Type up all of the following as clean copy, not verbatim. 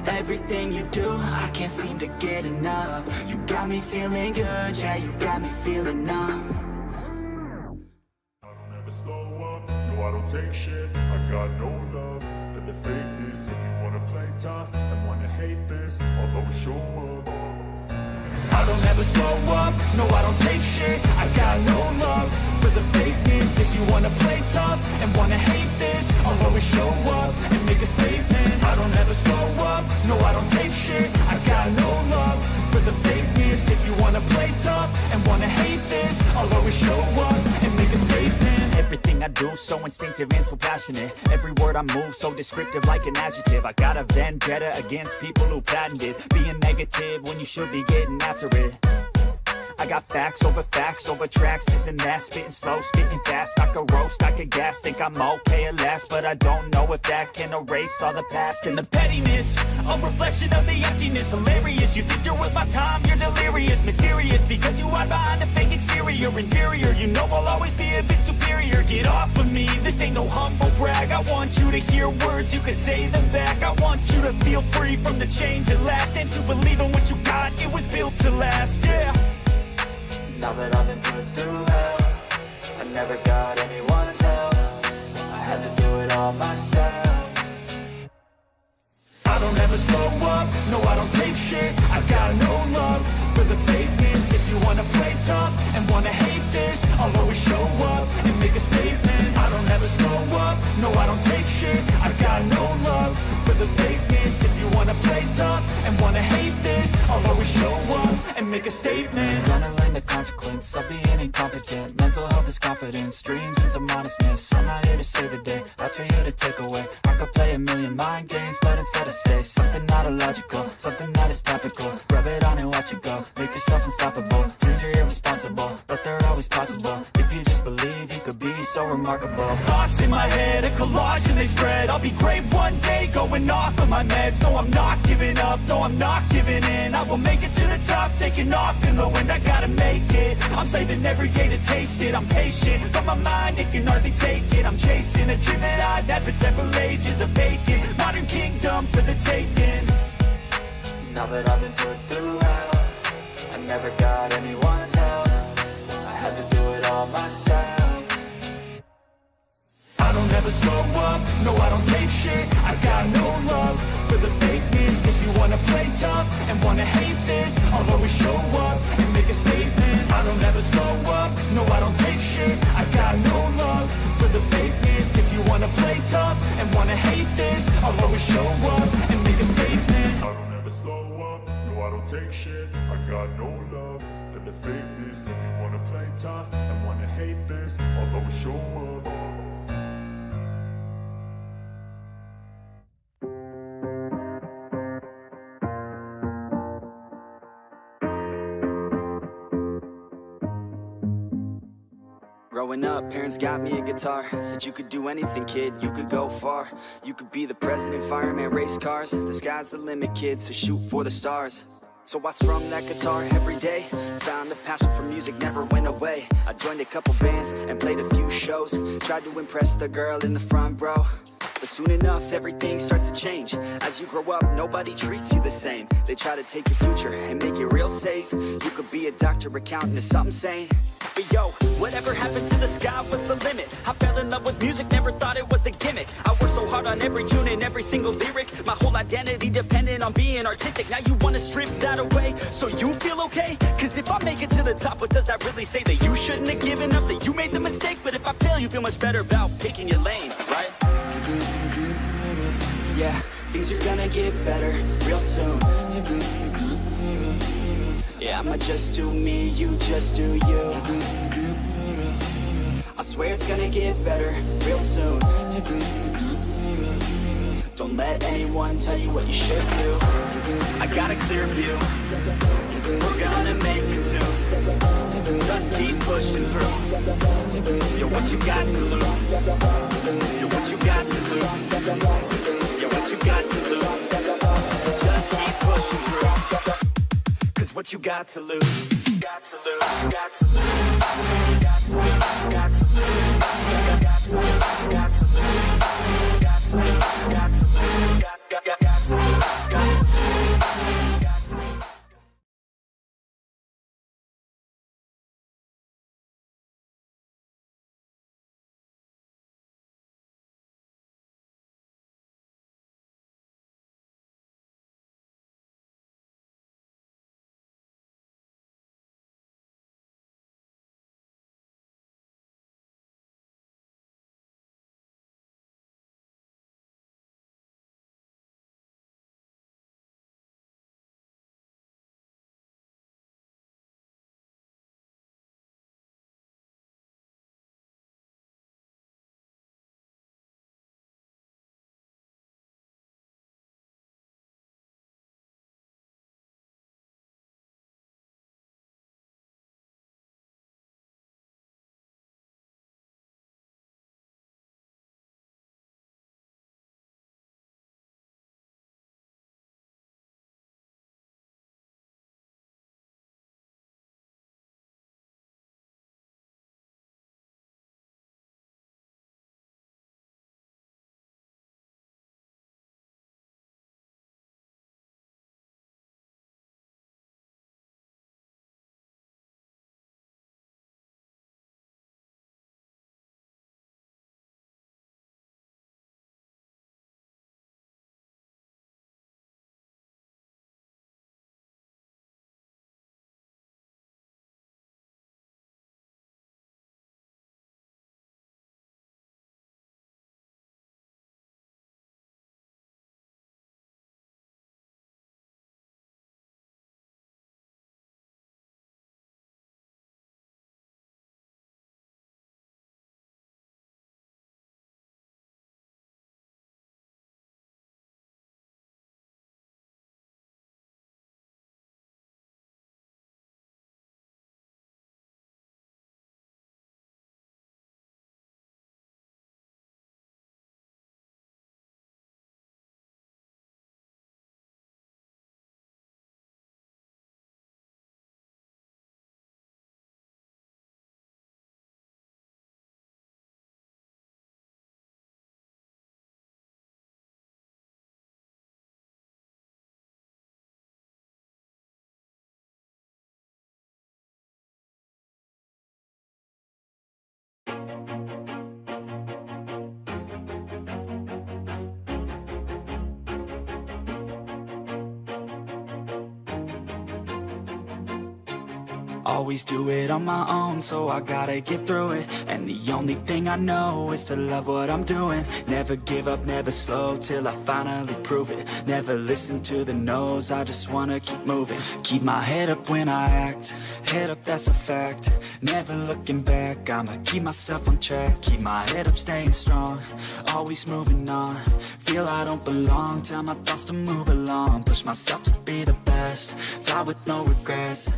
Everything you do, I can't seem to get enough. You got me feeling good, yeah, you got me feeling numb. I don't ever slow up, no I don't take shit. I got no love for the fakeness. If you wanna play tough and wanna hate this, I'll always show up. I don't ever slow up, no I don't take shit. I got no love for the fakeness. If you wanna play tough and wanna hate this, I'll always show up and make a statement. I don't ever slow up, no I don't take shit. I got no love for the fakeness. If you wanna play tough and wanna hate this, I'll always show up and make a statement. Everything I do so instinctive and so passionate. Every word I move so descriptive like an adjective. I got a vendetta against people who patented being negative when you should be getting after it. I got facts over tracks, this and that. Spitting slow, spitting fast. I could roast, I could gas. Think I'm okay at last, but I don't know if that can erase all the past. And the pettiness, a reflection of the emptiness. Hilarious, you think you're worth my time, you're delirious. Mysterious, because you hide behind a fake exterior. Inferior, you know I'll always be a bit superior. Get off of me, this ain't no humble brag. I want you to hear words, you can say them back. I want you to feel free from the chains that last, and to believe in what you got, it was built to last, yeah. Now that I've been put through hell, I never got anyone's help. I had to do it all myself. I don't ever slow up, no I don't take shit. I got no love for the fakeness. If you wanna play tough and wanna hate this, I'll always show up and make a statement. I don't ever slow up, no I don't take shit. I got no love for the fakeness. If you wanna play tough and wanna hate this, I'll always show up and make a statement. Gonna learn the consequence of being incompetent. Mental health is confidence, dreams and some honestness. I'm not here to save the day, that's for you to take away. I could play a million mind games, but instead I say something not illogical, something that is topical. Rub it on and watch it go, make yourself unstoppable. Dreams are irresponsible, but they're always possible. If you just believe, you could be so remarkable. Thoughts in my head, a collage and they spread. I'll be great one day, going off of my meds. No, I'm not giving up, no, I'm not giving in. I will make it to the top, taking off in the wind. I gotta make it, I'm saving every day to taste it. I'm patient, but my mind, it can hardly take it. I'm chasing a dream that I've had for several ages. A vacant, modern kingdom for the taking. Now that I've been put through hell, I never got anyone's help. I had to do it all myself. I don't ever slow up, no I don't take shit. I got no love for the fakeness. If you wanna play tough and wanna hate this, I'll always show up and make a statement. I don't ever slow up, no I don't take shit. I got no love for the fakeness. If you wanna play tough and wanna hate this, I'll always show up and make a statement. I don't ever slow up, no I don't take shit. I got no love for the fakeness. If you wanna play tough and wanna hate this, I'll always show up. Growing up, parents got me a guitar. Said you could do anything, kid, you could go far. You could be the president, fireman, race cars. The sky's the limit, kid, so shoot for the stars. So I strummed that guitar every day. Found the passion for music never went away. I joined a couple bands and played a few shows. Tried to impress the girl in the front row. But soon enough, everything starts to change. As you grow up, nobody treats you the same. They try to take your future and make it real safe. You could be a doctor, accountant, or something sane. But yo, whatever happened to the sky was the limit. I fell in love with music, never thought it was a gimmick. I worked so hard on every tune and every single lyric. My whole identity depended on being artistic. Now you wanna strip that away, so you feel okay? Cause if I make it to the top, what does that really say? That you shouldn't have given up, that you made the mistake? But if I fail, you feel much better about picking your lane, right? Yeah, things are gonna get better real soon. Yeah, I'ma just do me, you just do you. I swear it's gonna get better real soon. Don't let anyone tell you what you should do. I got a clear view, we're gonna make it soon. Just keep pushing through. You're what you got to lose. You're what you got to lose. You're what you got to lose. Just keep pushing through. Cause what you got to lose, got to lose, got to lose, got to lose, got to lose, got to lose, got to lose, got to lose, got to lose, got to lose, got to lose. Always do it on my own, so I gotta get through it. And the only thing I know is to love what I'm doing. Never give up, never slow, till I finally prove it. Never listen to the no's, I just wanna keep moving. Keep my head up when I act, head up, that's a fact. Never looking back, I'ma keep myself on track. Keep my head up, staying strong, always moving on. Feel I don't belong, tell my thoughts to move along. Push myself to be the best, die with no regrets.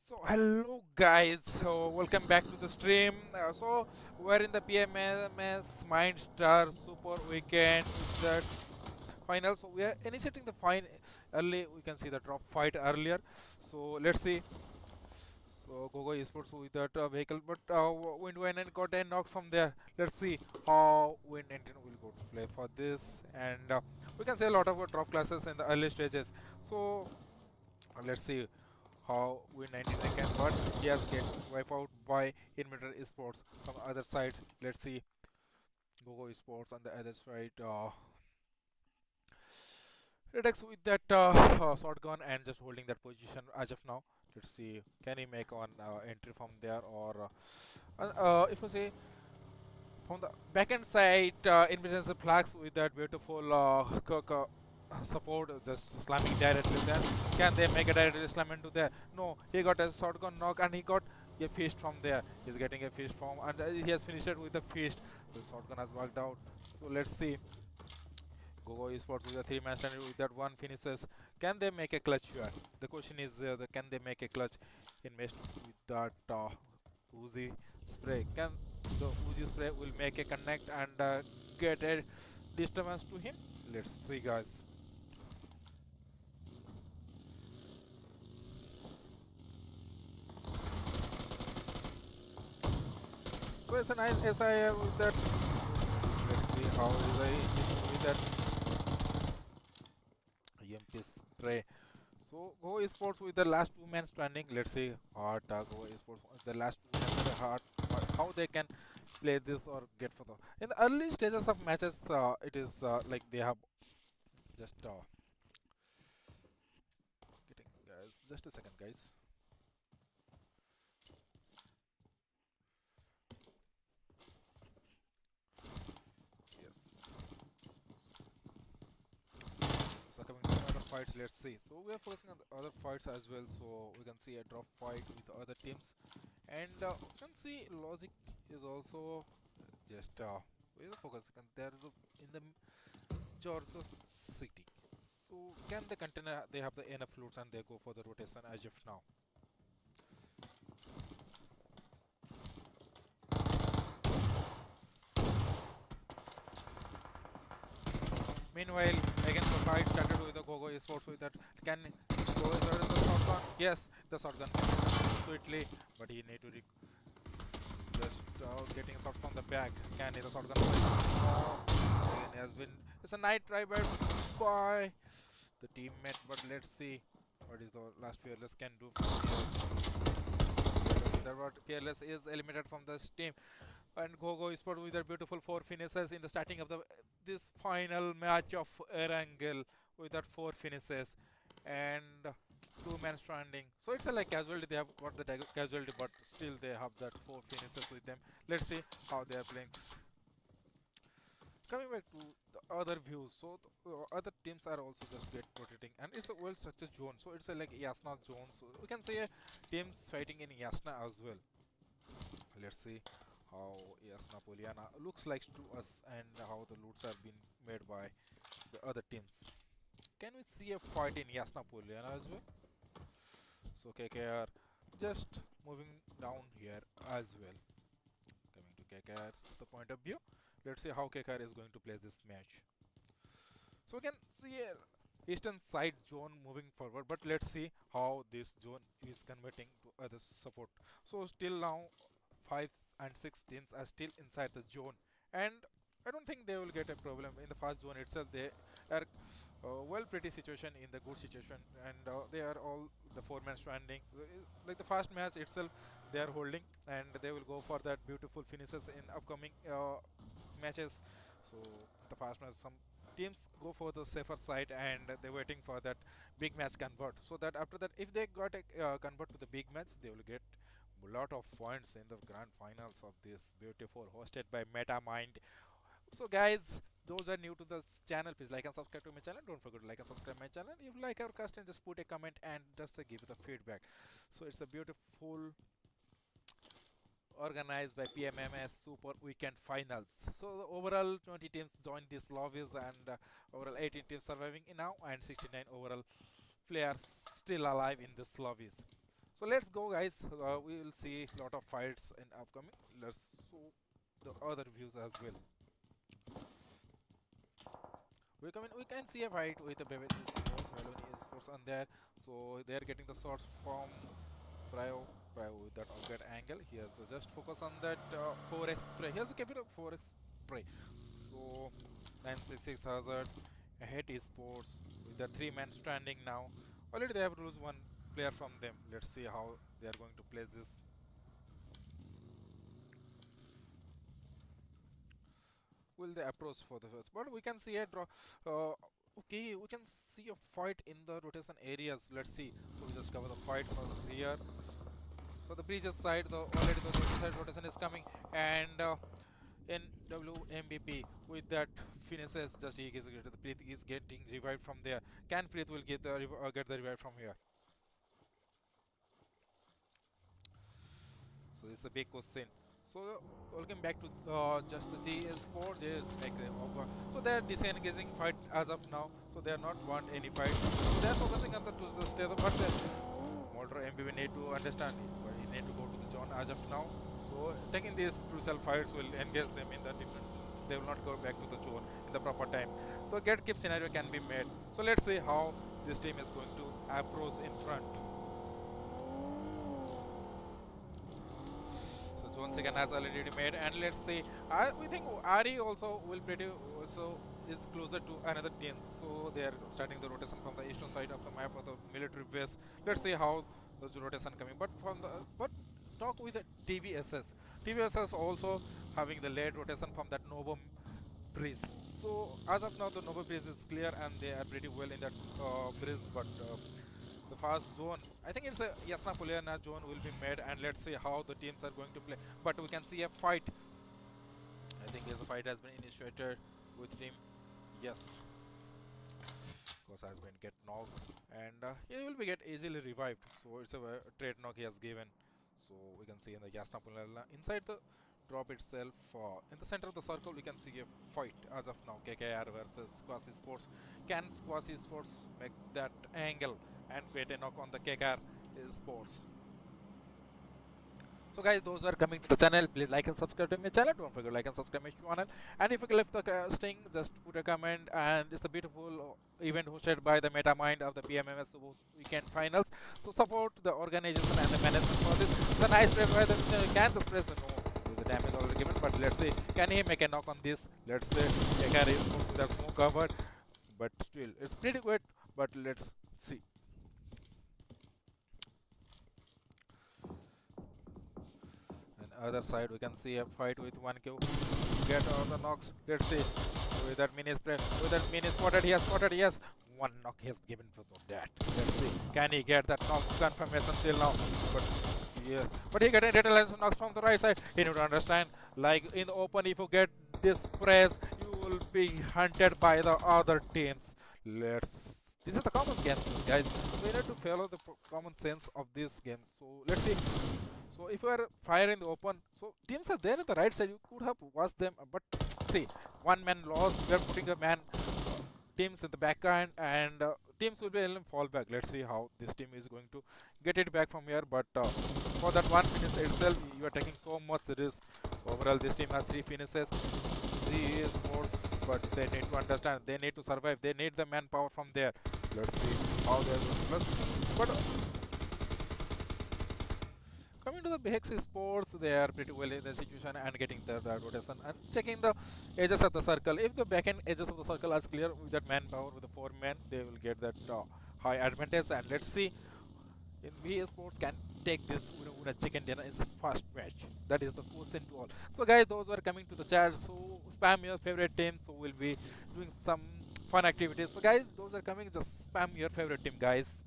So hello guys, so welcome back to the stream. So we're in the PMMS MINSTAR Super Weekend that final. So we are initiating the fine early. We can see the drop fight earlier. So let's see. So Gogo Esports with that vehicle, but Wind got a knock from there. Let's see how Wind will go to play for this, and we can see a lot of drop classes in the early stages. So let's see how Win19 can, but he has get wiped out by Inventor Esports from other side. Let's see Gogo Esports on the other side. Redex with that shotgun and just holding that position as of now. Let's see, can he make an entry from there, or if we say from the backend side, Inventor flags with that beautiful support, just slamming directly there. Can they make a direct slam into there? No, he got a shotgun knock and he got a fist from there. He's getting a fist from, and he has finished it with a fist. The shotgun has worked out. So let's see. Gogo Esports with a 3-man stand with that one finishes. Can they make a clutch here? The question is, can they make a clutch in match with that Uzi spray? Can the Uzi spray will make a connect and get a disturbance to him? Let's see, guys. So it's a nice SI with that. Let's see how is I with that EMP spray. So Go Esports with the last 2 men standing. Let's see how Go Esports with the last 2 men how they can play this or get for the. In the early stages of matches, it is like they have just getting guys. Just a second, guys. So coming to other fights, let's see. So we are focusing on the other fights as well. So we can see a drop fight with the other teams, and we can see Logic is also just we are focusing. And there is in the Georgia City. So can the container they have the enough loots and they go for the rotation as of now. Meanwhile, again the fight started with the Gogo Esports with that. Can Gogo Esports the shotgun? Yes, the shotgun sweetly, but he need to just getting a shot from the back. Can he the shotgun? Oh, again he has been. It's a night try by the teammate, but let's see what is the last Fearless can do from here. That what Fearless is eliminated from this team. And Gogo Esports with their beautiful 4 finishes in the starting of this final match of Erangel with that 4 finishes and 2 man stranding. So it's a like casualty. They have got the casualty, but still they have that 4 finishes with them. Let's see how they are playing. Coming back to the other views, so other teams are also just get rotating, and it's a well structured zone. So it's a like Yasna zone. So we can say teams fighting in Yasna as well. Let's see how Yasna Poliana looks like to us and how the loots are being made by the other teams. Can we see a fight in Yasna Poliana as well? So KKR just moving down here as well. Coming to KKR's the point of view. Let's see how KKR is going to play this match. So we can see a eastern side zone moving forward, but let's see how this zone is converting to other support. So still now 5 and 6 teams are still inside the zone, and I don't think they will get a problem in the fast zone itself. They are well pretty situation in the good situation, and they are all the 4 man stranding. Like the fast match itself they are holding, and they will go for that beautiful finishes in upcoming matches. So the fast match, some teams go for the safer side and they're waiting for that big match convert, so that after that if they got a convert to the big match, they will get a lot of points in the grand finals of this beautiful hosted by MetaMind. So guys, those are new to this channel, please like and subscribe to my channel. Don't forget to like and subscribe my channel. If you like our content, just put a comment and just give the feedback. So it's a beautiful organized by PMMS Super Weekend Finals. So the overall 20 teams joined these lobbies, and overall 18 teams surviving now, and 69 overall players still alive in this lobbies. So let's go guys, we will see a lot of fights in upcoming. Let's show the other views as well. We can see a fight with the PUBG Esports on there. So they are getting the shots from Brio with that Erangel. He has just focus on that 4x spray. He has a capital 4x spray. So 966 hazard ahead esports with the 3 man stranding now. Already they have to lose 1 player from them. Let's see how they are going to play this. Will they approach for the first? But we can see a draw. Okay, we can see a fight in the rotation areas. Let's see. So we just cover the fight first here. So the previous side, already the side rotation is coming, and in WMBP with that finishes, just he is the Preet is getting revived from there. Can Preet will get the revive from here? So this is a big question. So welcome back to just the GS Sport. So they are disengaging fight as of now. So they are not want any fight. So they are focusing on the stay. But Molter MBB need to understand. But he need to go to the zone as of now. So taking these crucial fights will engage them in the different zone. They will not go back to the zone in the proper time. So get keep scenario can be made. So let's see how this team is going to approach in front. Zone second has already made, and let's see. We think Ari also will pretty also is closer to another team. So they are starting the rotation from the eastern side of the map of the military base. Let's see how the rotation coming. But talk with the TVSS. TVSS also having the late rotation from that Novo bridge. So as of now, the Novo bridge is clear, and they are pretty well in that bridge, but. The fast zone, I think it's a Yasna Poliana zone will be made, and let's see how the teams are going to play. But we can see a fight. I think yes, a fight has been initiated with team. Yes, because has been get knocked, and he will be get easily revived. So it's a trade knock he has given. So we can see in the Yasna Poliana inside the drop itself, in the center of the circle, we can see a fight as of now. KKR versus Squash Esports. Can Squash Esports make that angle and get a knock on the KKR Esports? So guys, those are coming to the channel. Please like and subscribe to my channel. Don't forget to like and subscribe to my channel. And if you left the casting, just put a comment. And it's the beautiful event hosted by the MetaMind of the PMMS Weekend Finals. So support the organization and the management for this. It's a nice play by the can the press no. The damage already given, but let's see, can he make a knock on this? Let's say KKR is with the smoke covered, but still it's pretty good. But let's see. And other side we can see a fight with 1Q. Get all the knocks. Let's see with that mini spray. With that mini spotted, he has spotted. Yes, one knock he has given for that. Let's see, can he get that knock confirmation till now? But yeah, but he getting little knocks from the right side. You need to understand, like in the open, if you get this press, you will be hunted by the other teams. This is the common game, guys. We need to follow the common sense of this game. So let's see. So if you are fire in the open, so teams are there in the right side. You could have watched them, but see, one man lost. We are putting a man teams in the back end, and teams will be able to fall back. Let's see how this team is going to get it back from here. But for that one finish itself, you are taking so much risk. Overall, this team has 3 finishes. G scores, but they need to understand. They need to survive. They need the manpower from there. Let's see how they are going to plus. But coming to the XX Esports, they are pretty well in the situation and getting the rotation and checking the edges of the circle. If the back end edges of the circle are clear with that manpower, with the 4 men, they will get that high advantage. And let's see if VA Sports can take this with a chicken dinner in its first match. That is the question to all. So guys, those who are coming to the chat, so spam your favorite team. So we'll be doing some fun activities. So guys, those are coming, just spam your favorite team, guys.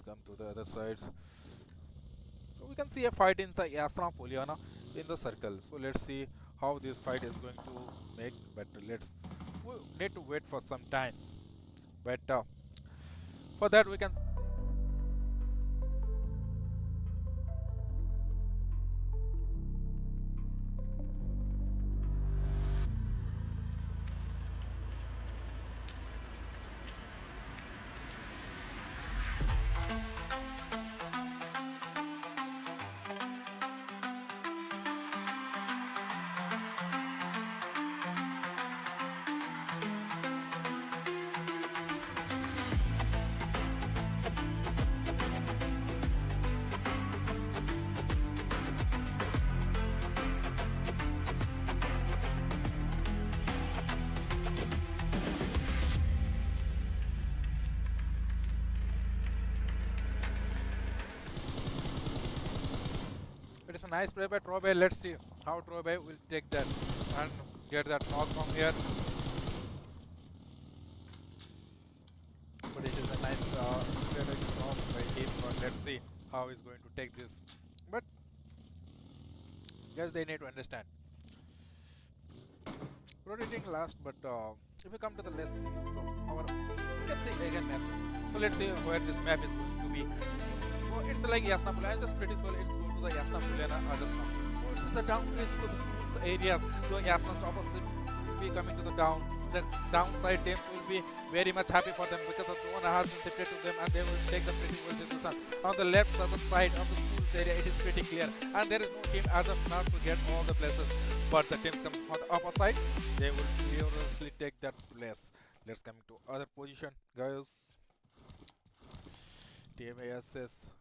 Come to the other sides. So we can see a fight in the Yasna Poliana in the circle. So let's see how this fight is going to make. But we need to wait for some times. But for that we can. It's a nice play by Trobe. Let's see how Trobe will take that and get that knock from here. But it is a nice knock by him. But let's see how he's going to take this. But guys, they need to understand. Rotating last, but if we come to the let's see our we can say again map. So let's see where this map is going to be. So it's like Yasna Puliana. Just pretty well it's going to the Yasna Puliana as of now. So it's in the down place for the schools areas. The Yasna's opposite will be coming to the down. The downside teams will be very much happy for them because the zone has been shifted to them and they will take the pretty well situation. On the left side of the schools area it is pretty clear and there is no team as of now to get all the places. But the teams coming on the upper side, they will furiously take that place. Let's come to other position, guys. TMASS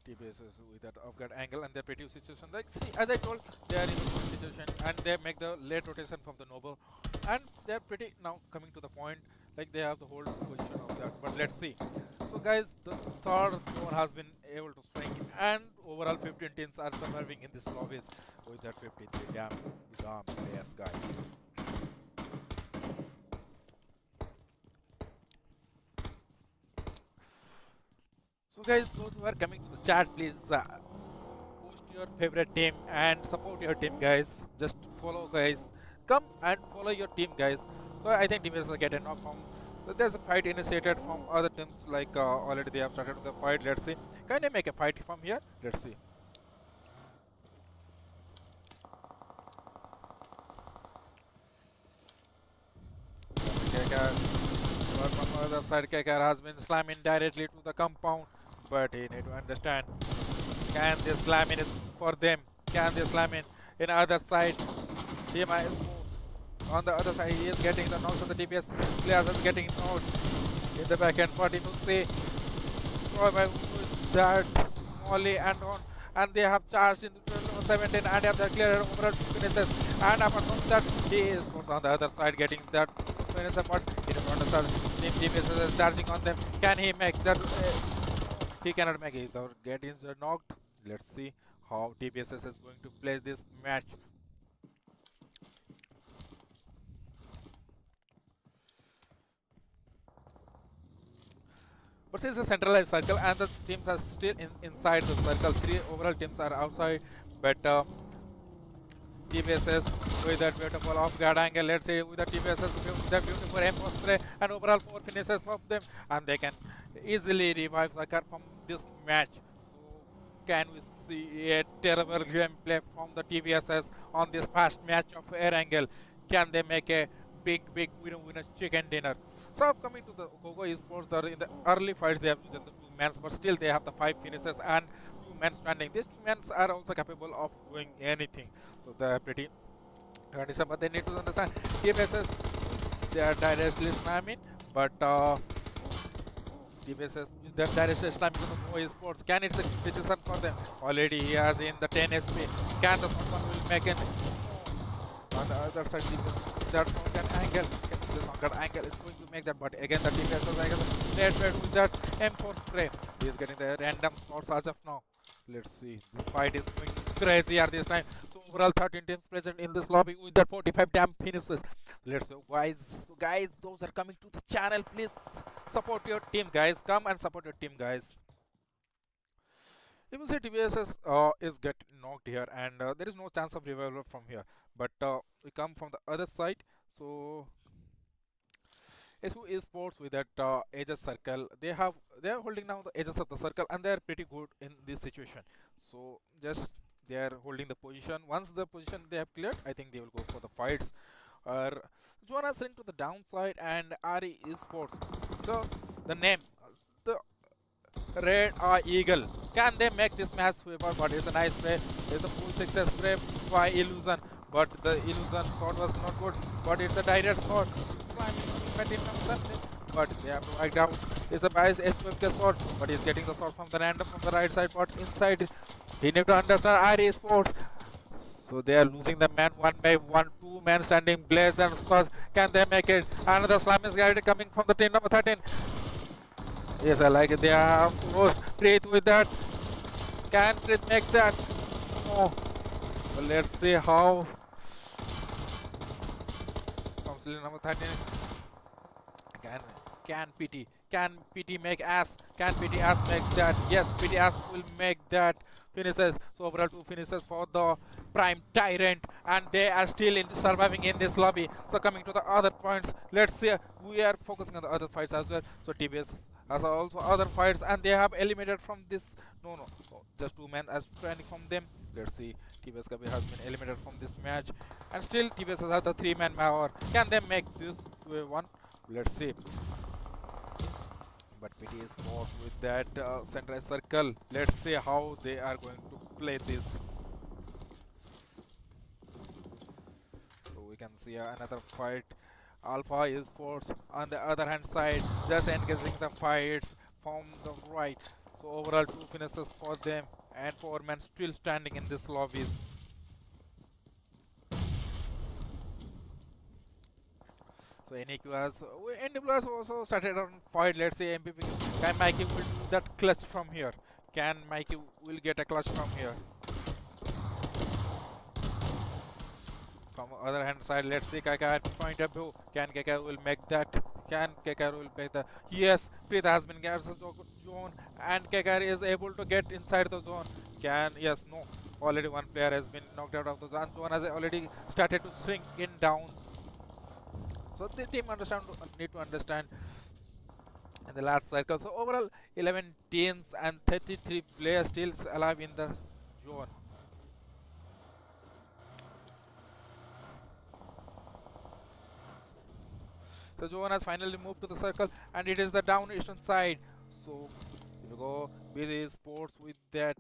with that off-guard angle and their pretty situation. Like, see, as I told, they are in a good situation and they make the late rotation from the noble, and they are pretty now coming to the point. Like they have the whole position of that. But let's see. So, guys, the third zone has been able to swing, and overall 15 teams are surviving in this lobbies with that 53. Damn, yes, guys. So guys, those who are coming to the chat, please post your favorite team and support your team, guys. Just follow, guys. Come and follow your team, guys. So I think teams are getting off from. There's a fight initiated from other teams, like already they have started the fight. Let's see. Can I make a fight from here? Let's see. From the other side, KKR has been slamming directly to the compound. But he need to understand, can they slam in it for them? Can they slam in other side? TMI is on the other side. He is getting the knocks of the TPS players are getting out in the back end. But you will see that Molly and on, and they have charged into 17 and have the clear overall finishes. And apart from that, he is on the other side getting that finish. But he doesn't understand. Team TPS is charging on them. Can he make that? He cannot make it or get injured, knocked. Let's see how TPSS is going to play this match. But since it's a centralized circle and the teams are still inside the circle, 3 overall teams are outside, but TPSS with that beautiful off-guard angle, let's say with the TPSS with the beautiful aim spray and overall 4 finishes of them, and they can easily revive Zakar from this match. So can we see a terrible gameplay from the TPSS on this first match of Erangel? Can they make a big winner chicken dinner? So coming to the Gogo Esports, in the early fights they have used the 2 men, but still they have the 5 finishes and 2 men standing. These 2 men are also capable of doing anything. So they're pretty condition, but they need to understand TPSS, they are directly slamming, but TPSS is their directly slamming to the Gogo Esports. Can it's a good decision for them? Already he has in the 10 SP. Can the someone will make an on the other side? That Erangel. That angle is going to make that, but again the TPSS played with that M4 spray. He is getting the random shots as of now. Let's see. This fight is going crazy at this time. So overall 13 teams present in this lobby with that 45 damn finishes. Let's go, guys. So guys, those are coming to the channel, please support your team, guys. Come and support your team, guys. You will say TPSS is get knocked here, and there is no chance of revival from here. But we come from the other side. So SU Esports with that edges circle, they are holding now the edges of the circle, and they are pretty good in this situation. So just they are holding the position. Once the position they have cleared, I think they will go for the fights. Jonas ring to the downside and RE Esports. So the name, the Red Eagle. Can they make this match sweeper? But it's a nice play. It's a full success play by Illusion, but the Illusion shot was not good. But it's a direct shot. But they have to wiped out. It's a bias S2FK shot, but he's getting the shot from the random from the right side, but inside he need to understand RE Sports. So they are losing the man 1 by 1, 2 men standing, Blaze and Spurs. Can they make it? Another slam is guided coming from the team number 13. Yes, I like it. They have close Preet with that. Can Preet make that? No. Well, let's see how. Number 13. Can PT make ass? Can PT ass make that? Yes, PT ass will make that finishes. So overall 2 finishes for the Prime Tyrant, and they are still surviving in this lobby. So coming to the other points, let's see. We are focusing on the other fights as well. So TBS has also other fights, and they have eliminated from this. No, just 2 men as training from them. Let's see. TBS Kabir has been eliminated from this match, and still TBS has the 3-man power. Can they make this 2-1? Let's see. But PT Sports with that centralized circle. Let's see how they are going to play this. So we can see another fight. Alpha Esports on the other hand side, just engaging the fights from the right. So overall 2 finishes for them, and 4 men still standing in this lobbies. So NAQ has NW has also started on fight. Let's say MVP. Can Mikey will do that clutch from here? Can Mikey will get a clutch from here? From the other hand side, let's see KK point of view. Can KK will make that? Can KK will make the? Yes, Preet has been get the zone, and KK is able to get inside the zone. Can yes no? Already 1 player has been knocked out of the zone. Zone has already started to shrink in down. So the team need to understand in the last circle. So overall 11 teams and 33 players still alive in the zone. So zone has finally moved to the circle, and it is the down eastern side. So here we go. BG Sports with that.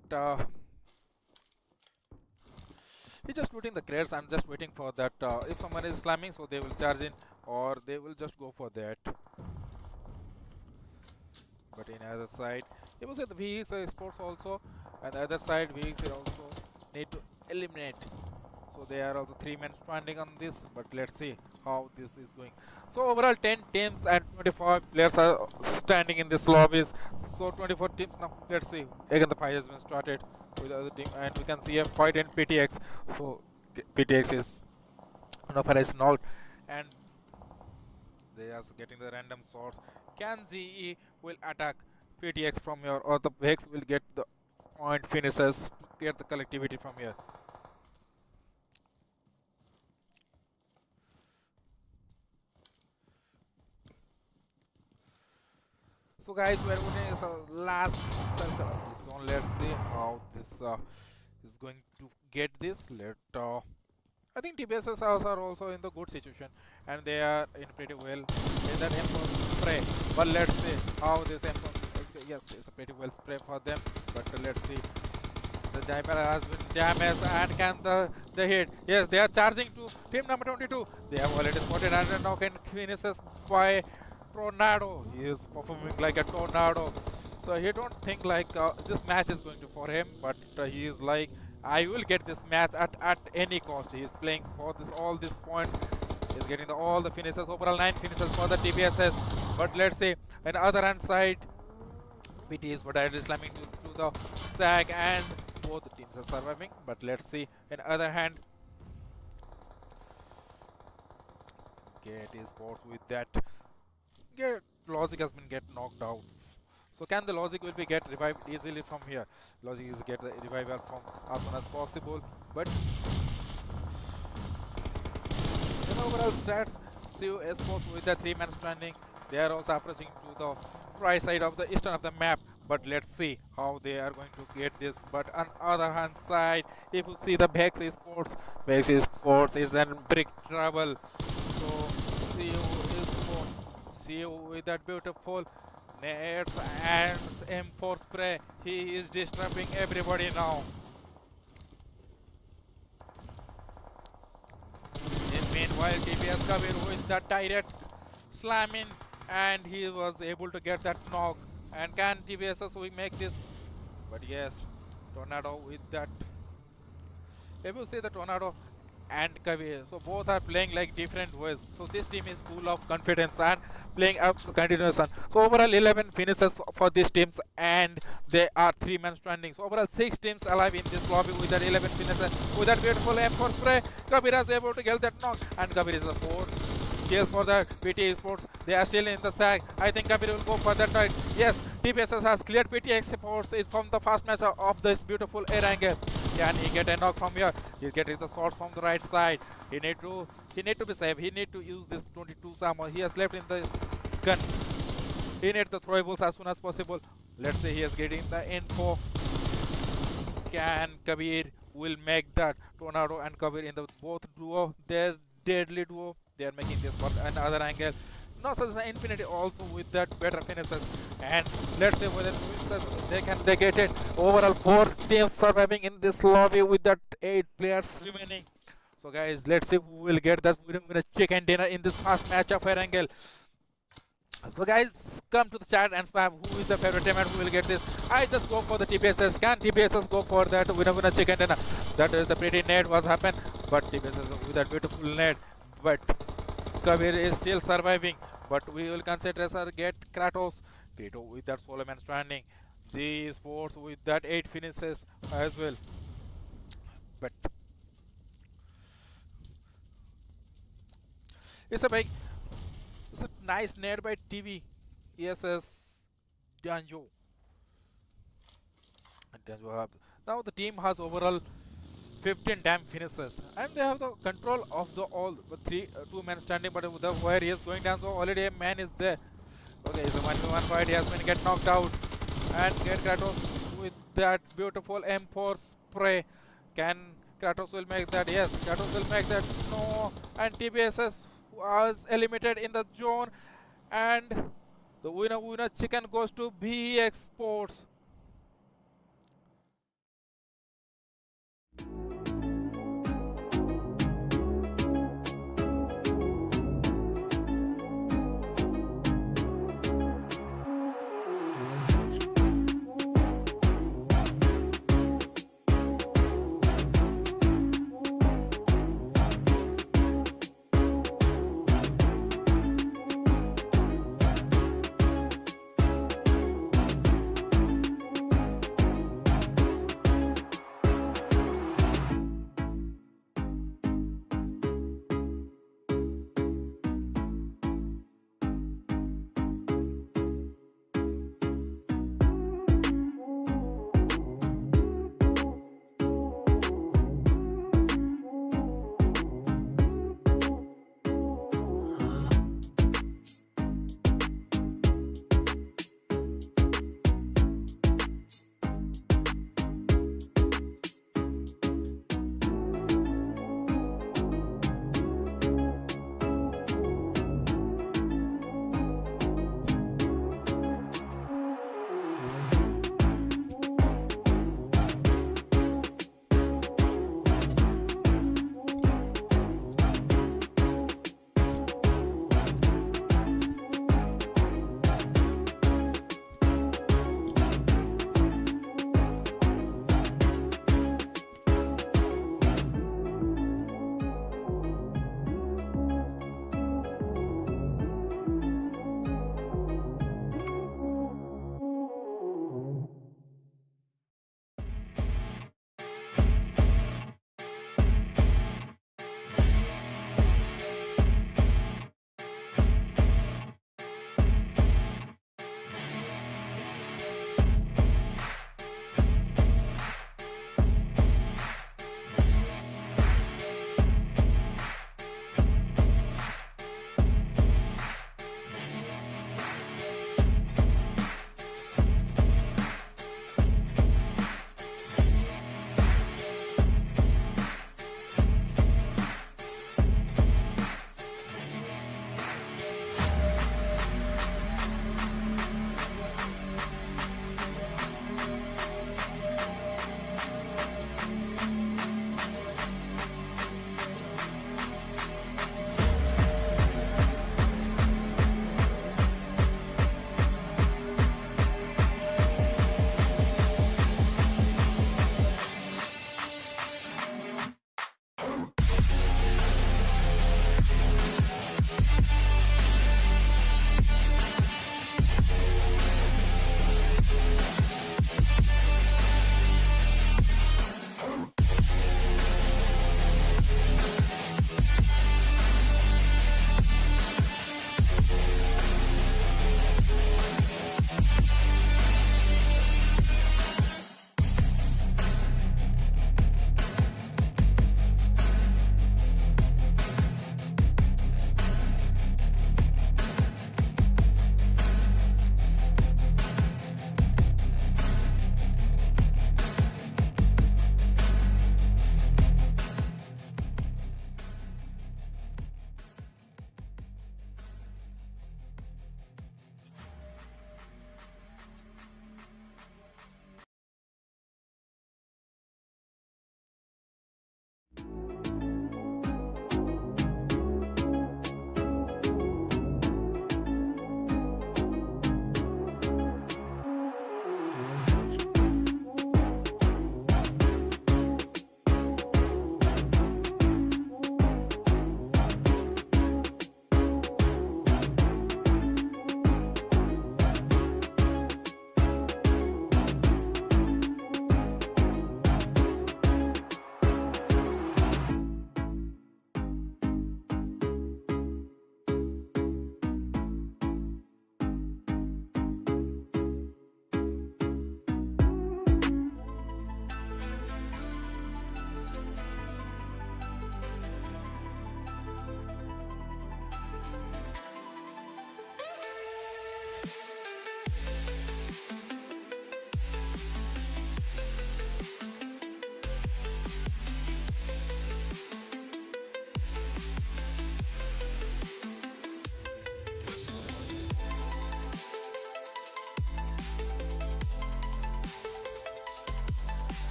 He's just looting the crates. I'm just waiting for that. If someone is slamming, so they will charge in, or they will just go for that. But in the other side, it was at the VX Sports also, and the other side VX also need to eliminate. So So they are also 3 men standing on this, but let's see how this is going. So overall 10 teams and 25 players are standing in this lobbies. So 24 teams now. Let's see. Again the fight has been started with the other team, and we can see a fight in PTX. So PTX is knocked, and they are getting the random shots. Can GE will attack PTX from here, or the Vex will get the point finishes to get the collectivity from here? So guys, we are going is the last circle of this one. Let's see how this is going to get this. I think TBSs are also in the good situation, and they are in pretty well in that M4 spray. But let's see how this M4 is. Yes, it's a pretty well spray for them. But let's see. The diaper has been damaged, and can the hit? Yes, they are charging to team number 22. They have already spotted and knock and finishes by Tornado. He is performing like a tornado. So he don't think like this match is going to for him, but he is like, I will get this match at any cost. He is playing for this all these points. He's getting all the finishes, overall 9 finishes for the TBSS. But let's say on the other hand side, PT is but is slamming to the sag, and both the teams are surviving. But let's see on the other hand, get Esports with that. Logic has been get knocked out. So can the Logic will be get revived easily from here? Logic is get the revival from as soon as possible. But in overall stats, CU Esports with the 3 man standing, they are also approaching to the right side of the eastern of the map. But let's see how they are going to get this. But on other hand side, if you see the Vex Esports is in big trouble. So CU with that beautiful nets and M4 spray, he is disturbing everybody now. Meanwhile, TBS Kabir with that direct slamming, and he was able to get that knock. And can TBSS we make this? But yes, Tornado with that. If you see the Tornado and Kabir, so both are playing like different ways. So this team is full of confidence and playing up continuation. So overall 11 finishes for these teams, and they are 3 men standing. So overall 6 teams alive in this lobby with that 11 finishes. With that beautiful M4 spray, Kabir is able to get that knock, and Kabir is the 4 kills for the PT Esports. They are still in the sack. I think Kabir will go for that right. Yes, TPSS has cleared PT Esports. It's from the first match of this beautiful Erangel. Can he get a knock from here? He's getting the shots from the right side. He need to be safe. He need to use this 22 ammo. He has left in the gun. He needs the throwables as soon as possible. Let's say he is getting the info. Can Kabir will make that? Tornado and Kabir in the both duo, their deadly duo. They are making this, but another angle. No such as Infinity also with that better finishes. And let's see whether they get it. Overall 4 teams surviving in this lobby with that 8 players remaining. So guys, let's see who will get that winner chicken dinner in this first match of Erangel. So guys, come to the chat and spam who is the favorite team and who will get this. I just go for the TBSS. Can TBSS go for that winner chicken dinner? That is the pretty net was happened, but TBSS with that beautiful net. But Kabir is still surviving. But we will consider get Kratos. Kratos with that solo man standing. G Sports with that 8 finishes as well. But it's a nice net by TV. ESS Danjo. Now the team has overall 15 damn finishes, and they have the control of the all 2 men standing, but with the where he is going down, so already a man is there. Okay, it's a 1v1 fight. He has been get knocked out, and get Kratos with that beautiful M4 spray. Can Kratos will make that? Yes, Kratos will make that. No, and TBSS was eliminated in the zone, and the winner chicken goes to BX Sports.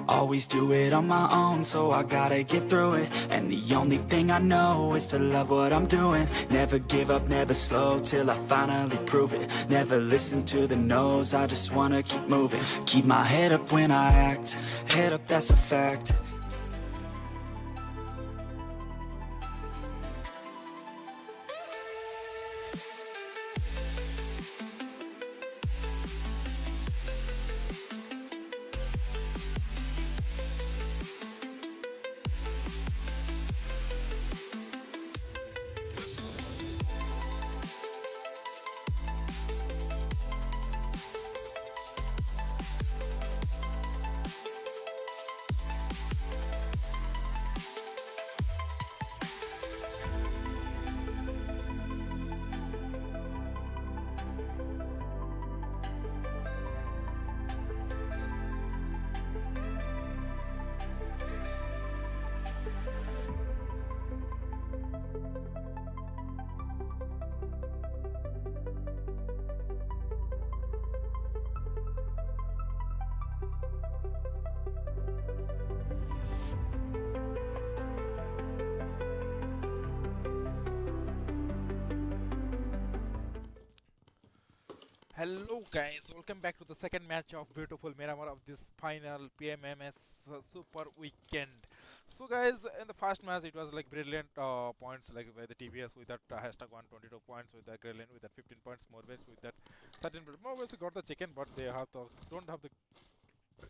Always do it on my own, so I gotta get through it. And the only thing I know is to love what I'm doing. Never give up, never slow, till I finally prove it. Never listen to the no's, I just wanna keep moving. Keep my head up when I act, head up, that's a fact. Hello guys, welcome back to the second match of beautiful Miramar of this final PMMS Super Weekend. So guys, in the first match it was like brilliant points like by the TBS with that hashtag 122 points, with the Grelin with that 15 points, Morbase with that 13 points. Morbase got the chicken but they have the, don't have the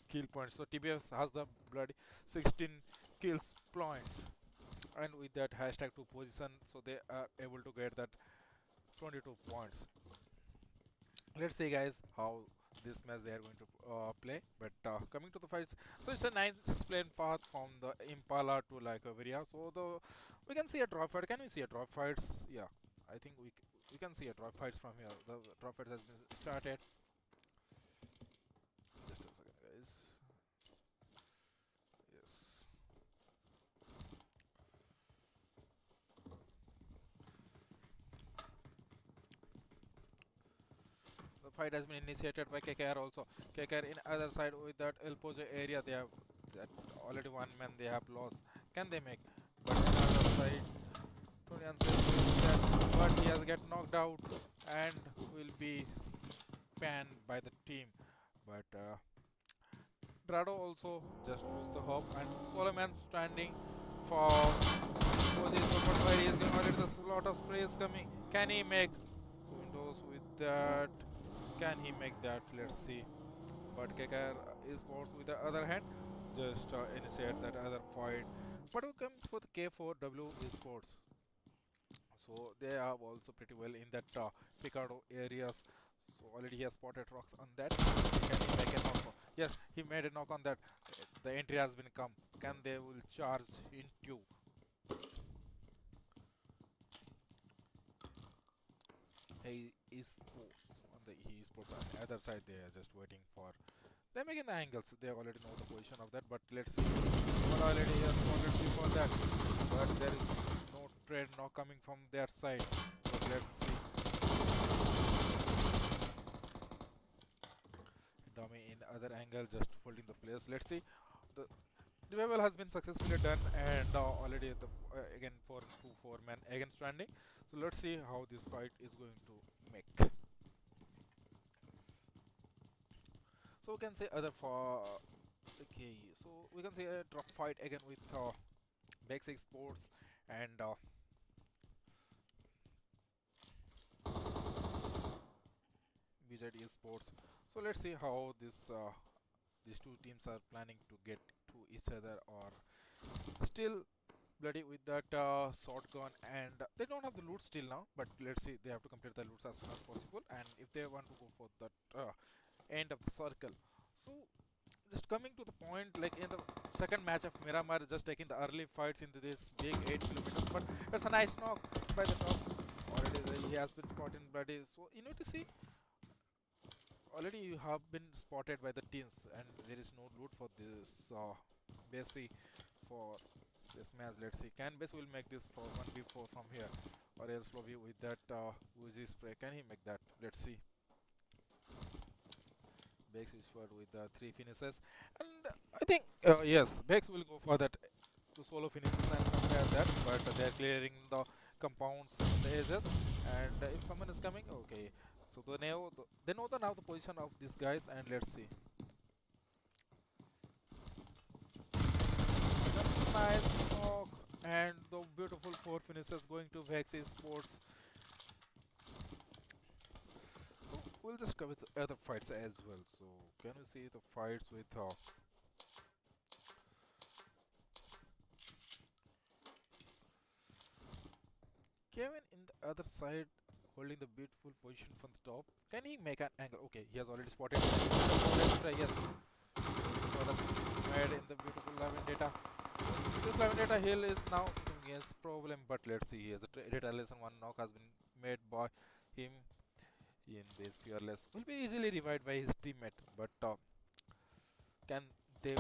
kill points. So TBS has the bloody 16 kills points, and with that hashtag 2 position, so they are able to get that 22 points. Let's see guys how this match they are going to play. But coming to the fights, so it's a nice plane path from the Impala to like Viria. So we can see a drop fight. Can we see a drop fights? Yeah, I think we can see a drop fights from here. The drop fights has been started. Just a second guys. Yes. Fight has been initiated by KKR also. KKR in other side with that El Pozo area, they have that already one man they have lost. Can they make? But on the other side, Tolian says that, but he has get knocked out and will be spanned by the team. But Drado also just lose the hope, and Solomon standing for this, but where he is getting already there's a lot of sprays coming. Can he make? So Windows with that. Can he make that? Let's see. But KKR Esports with the other hand just initiate that other fight. But we come for the K4W Esports. So they are also pretty well in that Picardo areas. So already he has spotted rocks on that. Can he make a knock? Yes, he made a knock on that. The entry has been come. Can they will charge into? He Esports. The esports on the other side, they are just waiting for, they're making the angles, they already know the position of that, but let's see. One already has spotted before that, but there is no trade now coming from their side, but let's see. Dummy in other angle just holding the place. Let's see. The revival has been successfully done, and already the again 4-4 man again standing. So let's see how this fight is going to make. So we can say other for okay. So we can say a drop fight again with XX Sports and VZ Esports. So let's see how these two teams are planning to get to each other, or still bloody with that shotgun, and they don't have the loot still now, but let's see, they have to complete the loots as soon as possible, and if they want to go for that end of the circle. So just coming to the point, like in the second match of Miramar, just taking the early fights into this big 8 kilometers, but it's a nice knock by the top. Already he has been spotted bloody, so you need to see, already you have been spotted by the teams, and there is no loot for this base for this match. Let's see. Can Base will make this for 1v4 from here, or else Lobby with that Uzi spray. Can he make that? Let's see. Bex is for with 3 finishes, and I think yes, Bex will go for that to solo finishes and compare that, but they're clearing the compounds on the edges, and if someone is coming, okay, so they know the now the position of these guys, and let's see. Nice knock, and the beautiful 4 finishes going to Vex Esports. So we'll just cover the other fights as well. So can you see the fights with Kevin in the other side holding the beautiful position from the top? Can he make an angle? Okay, he has already spotted. Yes. Made in the beautiful Lavendetta. This Lavendetta hill is now against problem, but let's see. He has a retaliation. One knock has been made by him in this fearless. Will be easily revived by his teammate, but can they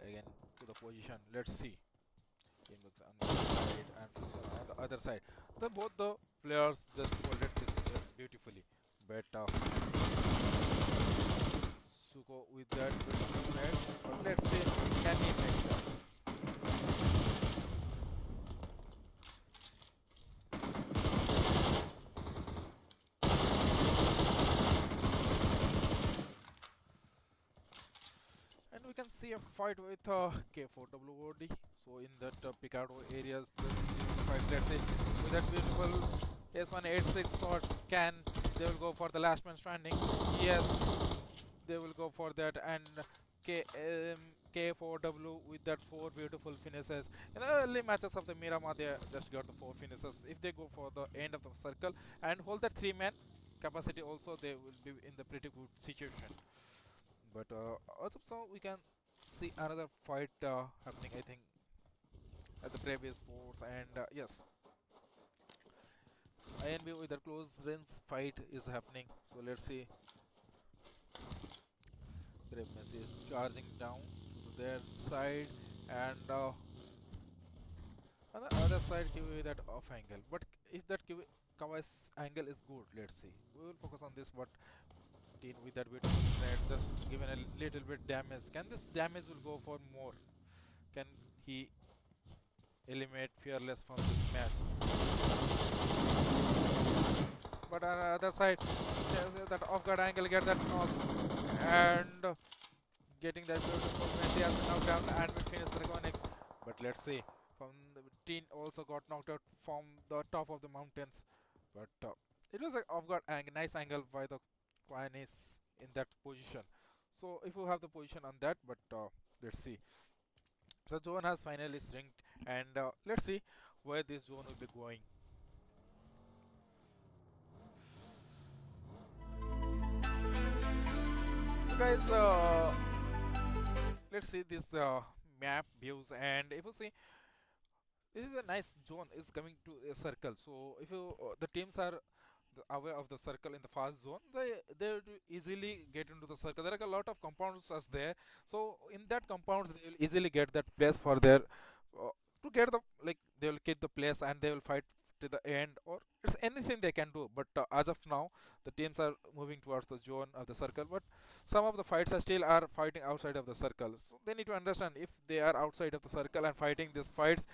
again to the position? Let's see. Game looks on the side and on the other side. Both the players just folded this beautifully, but Suko with that beautiful head. But let's see, can he make that? And we can see a fight with K4WOD. So in that Picardo areas, the fight, let's say, with that beautiful S1 XX shot, they will go for the last man standing? Yes, they will go for that, and K4W with that 4 beautiful finishes. In the early matches of the Miramar, they just got the 4 finishes. If they go for the end of the circle and hold that 3-man capacity also, they will be in the pretty good situation. But also we can see another fight happening, I think, at the previous sports, and yes, INB with a close range fight is happening. So let's see. Brave Messi is charging down to their side, and on the other side Kiwi that off angle. But if that Kawai's angle is good, let's see. We will focus on this, but with that beautiful red, just given a little bit damage. Can this damage will go for more? Can he eliminate Fearless from this match? But on the other side, that off guard angle, get that knocks, and getting that beautiful Messi has been knocked down and will finish the Reconics. But let's see, from the team also got knocked out from the top of the mountains. But it was an off guard angle, nice angle by the Quanis in that position. So if you have the position on that, but let's see. The zone has finally shrinked, and let's see where this zone will be going. So guys, let's see this map views, and if you see, this is a nice zone is coming to a circle. So if you the teams are aware of the circle in the fast zone, they will easily get into the circle. There are a lot of compounds as there, so in that compounds they will easily get that place for their to get the, like, they will get the place and they will fight to the end, or it's anything they can do. But as of now, the teams are moving towards the zone of the circle, but some of the fights are still fighting outside of the circle. So they need to understand, if they are outside of the circle and fighting these fights,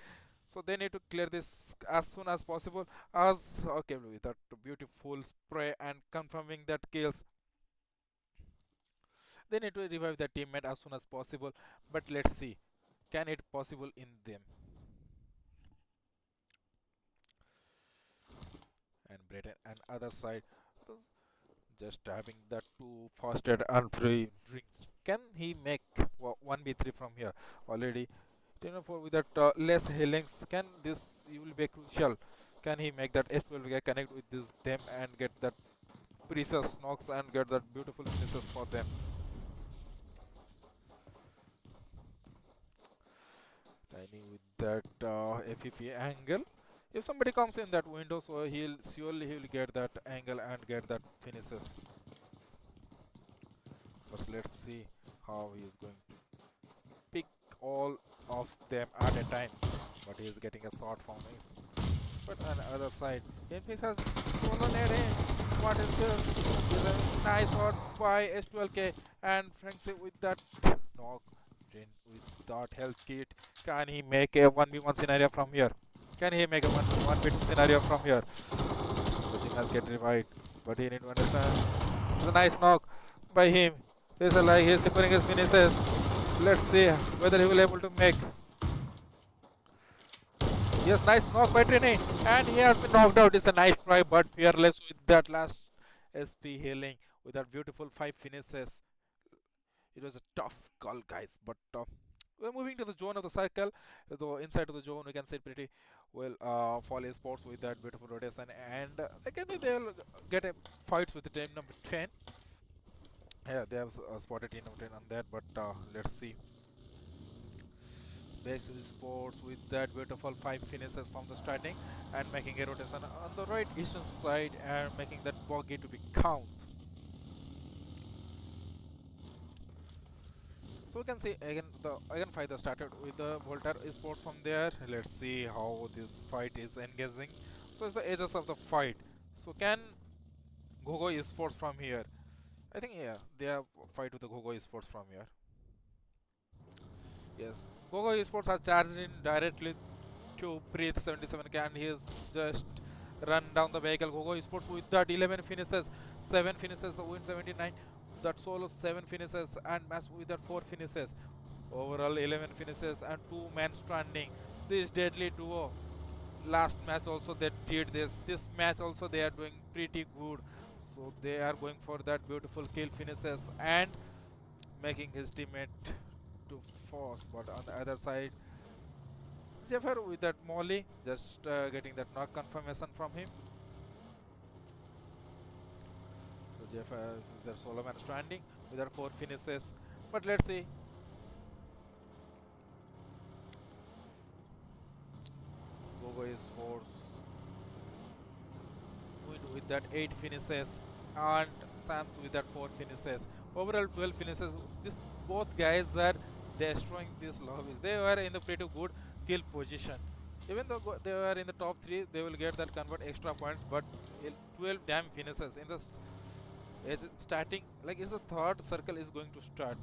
so they need to clear this as soon as possible. As okay, with that beautiful spray and confirming that kills, they need to revive their teammate as soon as possible. But let's see, can it possible in them? And Britain and other side, just having that 2 fasted and 3 drinks. Can he make 1v3 from here already? 10-4 with that less healings, can this will be crucial? Can he make that S12 connect with them and get that precious knocks and get that beautiful finishes for them? Tiny with that FEP angle. If somebody comes in that window, so he'll get that angle and get that finishes. But let's see how he is going to pick all of them at a time, but he is getting a shot from his. But on the other side, Infix has stolen it in. What is this? Is a nice shot by S12K, and Franksy with that knock. With that health kit, can he make a 1v1 scenario from here? Can he make a 1v2 scenario from here? The team has get revived, but he need to understand. It's a nice knock by him. He's like he's securing his finishes. Let's see whether he will able to make. Yes, nice knock by Trini, and he has been knocked out. It's a nice try, but fearless with that last SP healing with that beautiful 5 finishes. It was a tough call, guys, but we're moving to the zone of the circle. Though inside of the zone, we can see it pretty well. Fall Esports with that beautiful rotation, and again they'll get a fights with the team number 10. Yeah, they have spotted team number 10 on that, but let's see. Base Sports with that beautiful 5 finishes from the starting and making a rotation on the right eastern side and making that bogey to be count. So we can see again the fight started with the Volta Esports from there. Let's see how this fight is engaging. So it's the edges of the fight. So can Gogo Esports from here? I think yeah, they have fight with the Gogo Esports from here. Yes, Gogo Esports has charged in directly to Breathe 77K, and he is just run down the vehicle. Gogo Esports with that 11 finishes, 7 finishes, the win 79. That solo 7 finishes and match with that 4 finishes. Overall 11 finishes and 2 men standing. This deadly duo. Last match also they did this. This match also they are doing pretty good. So they are going for that beautiful kill finishes and making his teammate to force. But on the other side, Jeffer with that Molly just getting that knock confirmation from him. Jeff with their solo man standing with their 4 finishes, but let's see. Gogo is force with that 8 finishes and Sams with that 4 finishes. Overall 12 finishes. This both guys are destroying these lobbies. They were in the pretty good kill position. Even though they were in the top 3, they will get that convert extra points, but 12 damn finishes in the it's starting, like it's the third circle is going to start.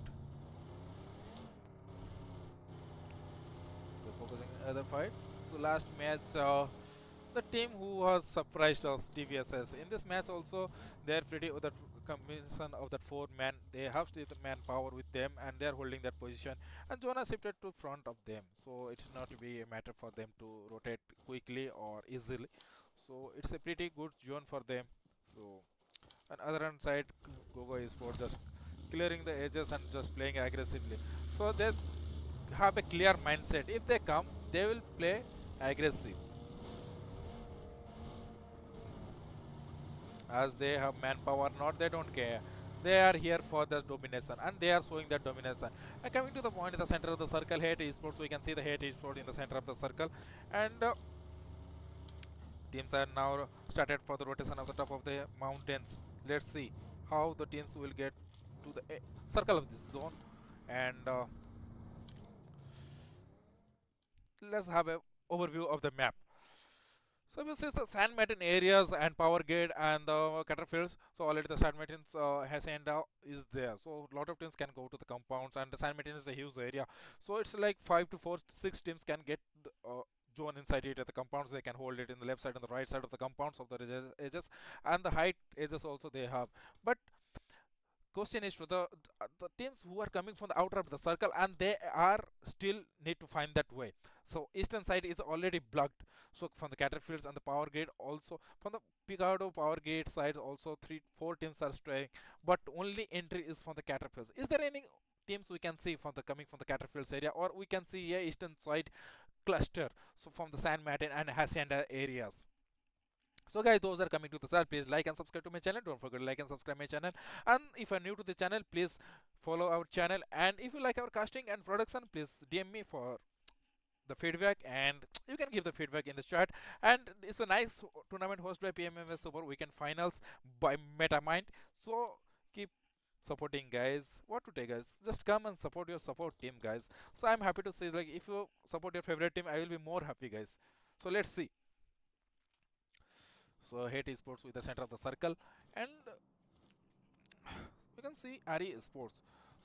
We're focusing on other fights. So last match, the team who was surprised us, TVSS. In this match also, they're pretty with the combination of that 4 man. They have the manpower with them, and they're holding that position. And Jonah shifted to front of them, so it's not to be a matter for them to rotate quickly or easily. So it's a pretty good zone for them. So. On other hand side, Gogo Esports just clearing the edges and just playing aggressively. So they have a clear mindset. If they come, they will play aggressive. As they have manpower, not they don't care. They are here for the domination, and they are showing that domination. And coming to the point in the center of the circle, Hate Esports, we can see the Hate Esports in the center of the circle, and teams are now started for the rotation of the top of the mountains. Let's see how the teams will get to the circle of this zone, and let's have a overview of the map. So this is the sand mountain areas and power gate and the cutter fields. So already the sand mountains hacienda is there. So a lot of teams can go to the compounds, and the sand mountain is a huge area. So it's like 5 to 6 teams can get the, zone inside it at the compounds. They can hold it in the left side and the right side of the compounds of the edges, and the height edges also they have. But question is to the teams who are coming from the outer of the circle, and they are still need to find that way. So eastern side is already blocked. So from the Caterfields and the power gate, also from the Picado power gate side, also 3-4 teams are staying, but only entry is from the Caterfields. Is there any teams we can see from the coming from the Caterfields area, or we can see a eastern side cluster, so from the San Martin and Hacienda areas? So guys, those are coming to the channel, please like and subscribe to my channel. Don't forget to like and subscribe my channel, and if you're new to the channel, please follow our channel, and if you like our casting and production, please DM me for the feedback, and you can give the feedback in the chat. And it's a nice tournament hosted by PMMS Super Weekend Finals by MetaMind, so keep supporting, guys. What to take, guys? Just come and support your support team, guys. So I'm happy to say, like, if you support your favorite team, I will be more happy, guys. So let's see. So Hate Esports with the center of the circle, and we can see Ari Esports.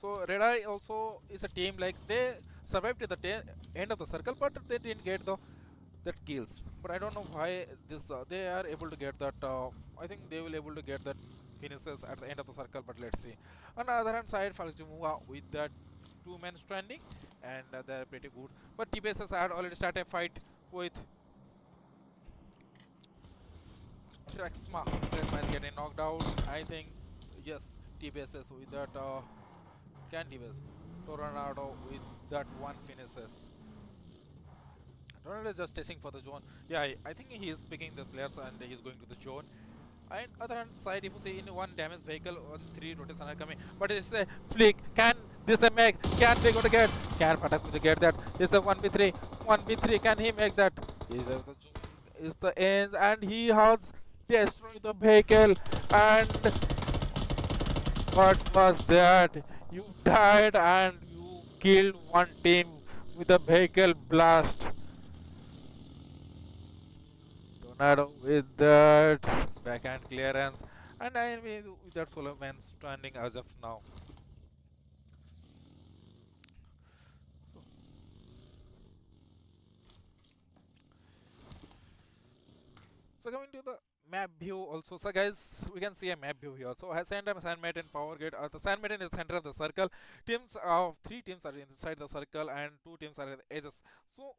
So Red Eye also is a team, like they survived to the end of the circle, but they didn't get that kills. But I don't know why this they are able to get that. I think they will able to get that finishes at the end of the circle. But let's see. On the other hand side, Falsjumua with that two-man stranding, and they're pretty good. But TBSS had already started a fight with Trexma. Trexma is getting knocked out. I think yes, TBSS with that can TBS. Tornado with that one finishes. Tornado is just chasing for the zone. Yeah, I think he is picking the players and he is going to the zone. And other hand side, if you see in one damaged vehicle, on 3 rotations are coming. But it's a flick. Can this a make? Can they going to get? Can Patak to get that? It's the 1v3. 1v3. Can he make that? Is the ends, and he has destroyed the vehicle. And what was that? You died and you killed one team with a vehicle blast. Tornado with that backhand clearance, and I mean with that solo man standing as of now. So coming to the map view also, so guys, we can see a map view here. So Sandmate and Power Gate, the Sandmate is the center of the circle. Teams of 3 teams are inside the circle and 2 teams are at the edges. So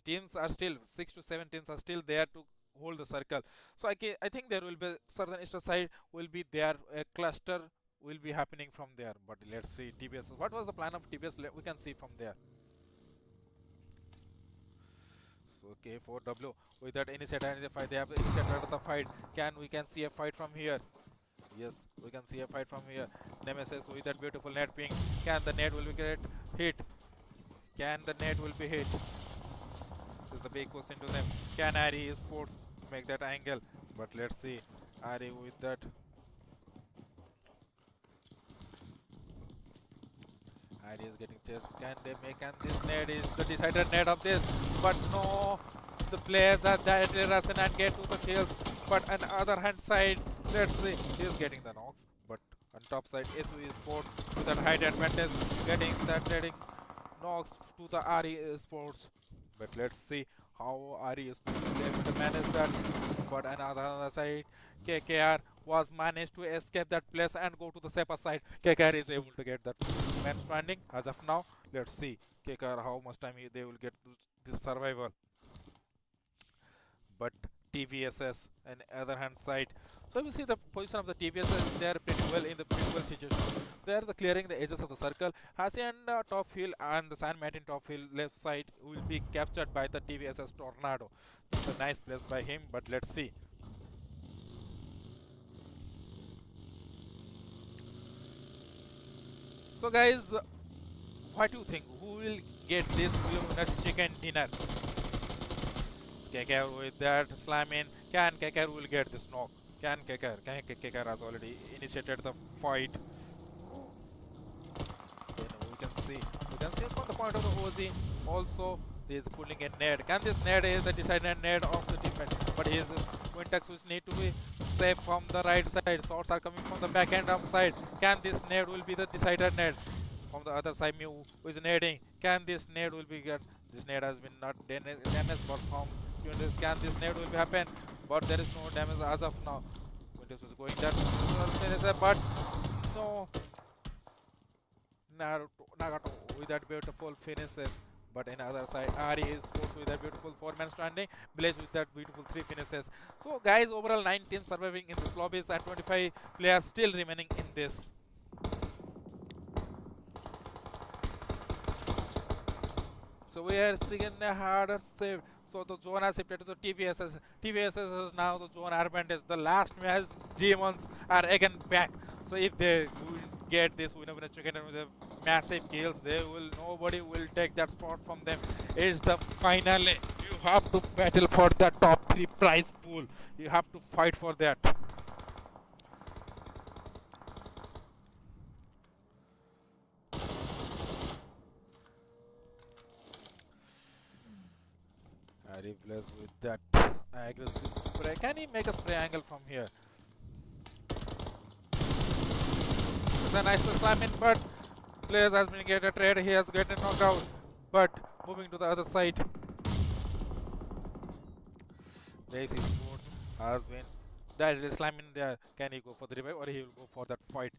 teams are still 6 to 7 teams are still there to hold the circle. So I think there will be certain extra side will be there, a cluster will be happening from there. But let's see TBS. What was the plan of TBS? We can see from there. So K4W with that initiator and the fight, they have the initiator of the fight. We can see a fight from here. Yes, we can see a fight from here. Nemesis with that beautiful net ping. Can the net will be get hit? Can the net will be hit? This is the big question to them. Can Ari Esports make that angle? But let's see. Ari with that. Ari is getting chased. Can they make? And this net is the decided net of this. But no, the players are directly rushing and get to the kills. But on the other hand side, let's see. He is getting the knocks. But on top side, SU Esports with that height advantage, getting knocks to the Ari Esports. But let's see how Ari is able to manage that. But on the other side, KKR was managed to escape that place and go to the safer side. KKR is able to get that man stranding as of now. Let's see KKR how much time they will get this survival. But TVSS on the other hand side. So we see the position of the TVSS, they are pretty well in the pretty well situation. They are clearing the edges of the circle. Hasi and top hill and the Sandmate in top hill left side will be captured by the TVSS Tornado. It's a nice place by him, but let's see. So guys, what do you think? Who will get this chicken dinner? KKR with that slam in. Can KKR will get this knock? Can KKR has already initiated the fight. Then we can see from the point of the OZ also there is pulling a net. Can this net is the decided net of the teammate? But his Quintex which need to be safe from the right side. Shots are coming from the back end of side. Can this net will be the decided net? From the other side, Mew who is netting. Can this net will be get? This net has been not damaged, but from Quintex, can this net will be happen? But there is no damage as of now. Quintex was going there, but no. Nagato with that beautiful finishes. But on the other side, Ari is forced with that beautiful 4-man stranding. Blaze with that beautiful 3 finishes. So guys, overall 9 teams surviving in this lobbies and 25 players still remaining in this. So we are seeing a harder save. So the zone has shifted to the TVSS. TVSS is now the zone advantage. The last match demons are again back. So if they get this winner chicken with the massive kills, nobody will take that spot from them. It's the final. You have to battle for the top 3 prize pool. You have to fight for that. Ari plays with that aggressive spray. Can he make a spray angle from here? It's a nice slam in, but players has been get a trade. He has gotten knocked out. But moving to the other side, Base Esports has been directly slamming there. Can he go for the revive or he will go for that fight?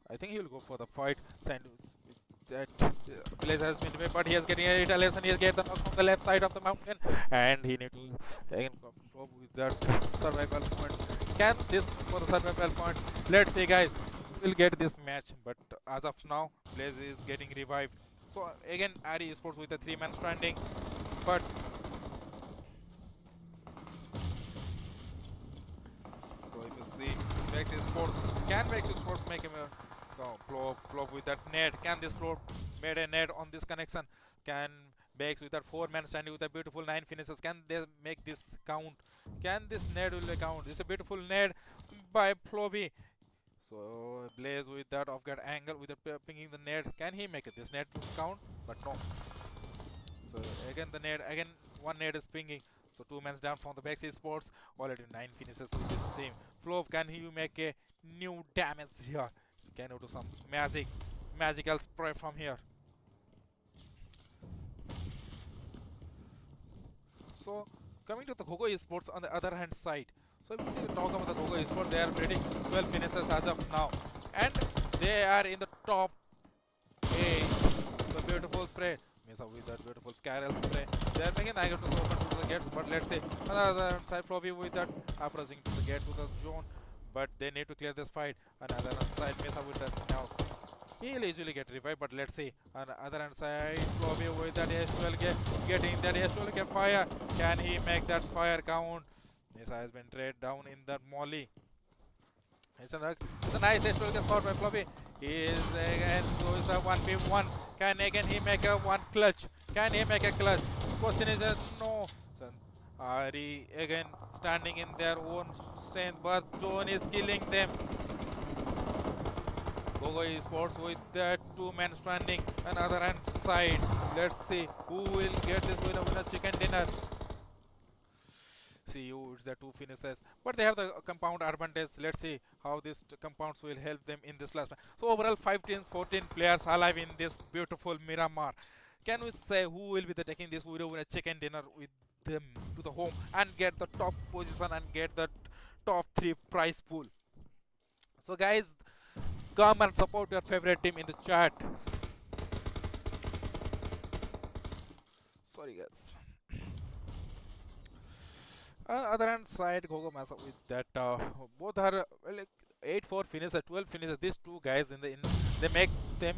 I think he will go for the fight. Sandwich that Blaze has been revived, but he is getting a retaliation. He has get the knock from the left side of the mountain, and he need to again go with that survival point. Can this for the survival point? Let's see, guys. We'll get this match, but as of now, Blaze is getting revived. So again, Ari Esports with a 3-man stranding, but so if you see Vex Esports, can Vex Esports make him a flop with that net? Can this flop made a net on this connection? Can Vex with that 4-man standing with a beautiful 9 finishes? Can they make this count? Can this net will count? It's a beautiful net by Floppy. So Blaze with that off guard angle with the pinging the net. Can he make it? This net to count? But no. So again the net, again one net is pinging. So 2 men down from the Vex Esports. Already 9 finishes with this team. Flop, can he make a new damage here? Can you do some magical spray from here? So coming to the Gogo Esports on the other hand side. So if you talk about the Gogo Esports, they are getting 12 finishes as of now, and they are in the top 8. The beautiful spray. Miss out with that beautiful Scarel spray. They are making angle to open to the gates, but let's see another side Floppy with that approaching to the gate to the zone. But they need to clear this fight. Another side miss out with that now. He'll easily get revived, but let's see. On the other hand side, Floppy with that H12 getting that H12 fire. Can he make that fire count? This has been traded down in that molly. It's a nice H12 shot by Floppy. He is again goes the 1v1. Can again he make a one clutch? Can he make a clutch? Question is no. Ari again standing in their own strength, but Zone is killing them. Gogo Esports with that 2-man stranding. Another hand side. Let's see who will get this winner chicken dinner. See you, it's the 2 finishes, but they have the compound advantage. Let's see how these compounds will help them in this last match. So overall 5 teams, 14 players alive in this beautiful Miramar. Can we say who will be taking this video with a chicken dinner with them to the home and get the top position and get the top 3 prize pool? So guys, come and support your favorite team in the chat. Sorry guys. Other hand side, Gogo Masa with that both are like 8-4 finisher, 12 finisher. These 2 guys they make them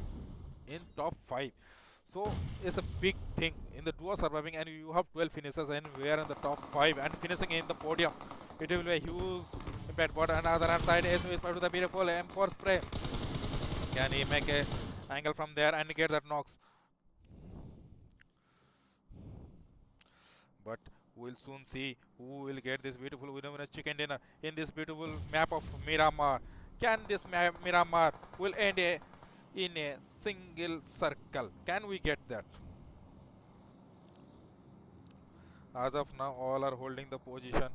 in top 5. So it's a big thing in the duo surviving, and you have 12 finishers and we are in the top 5 and finishing in the podium. It will be a huge impact. But another hand side is to the beautiful M4 spray. Can he make a angle from there and get that knocks? But we'll soon see who will get this beautiful winner chicken dinner in this beautiful map of Miramar. Can this Miramar will end in a single circle? Can we get that? As of now, all are holding the position.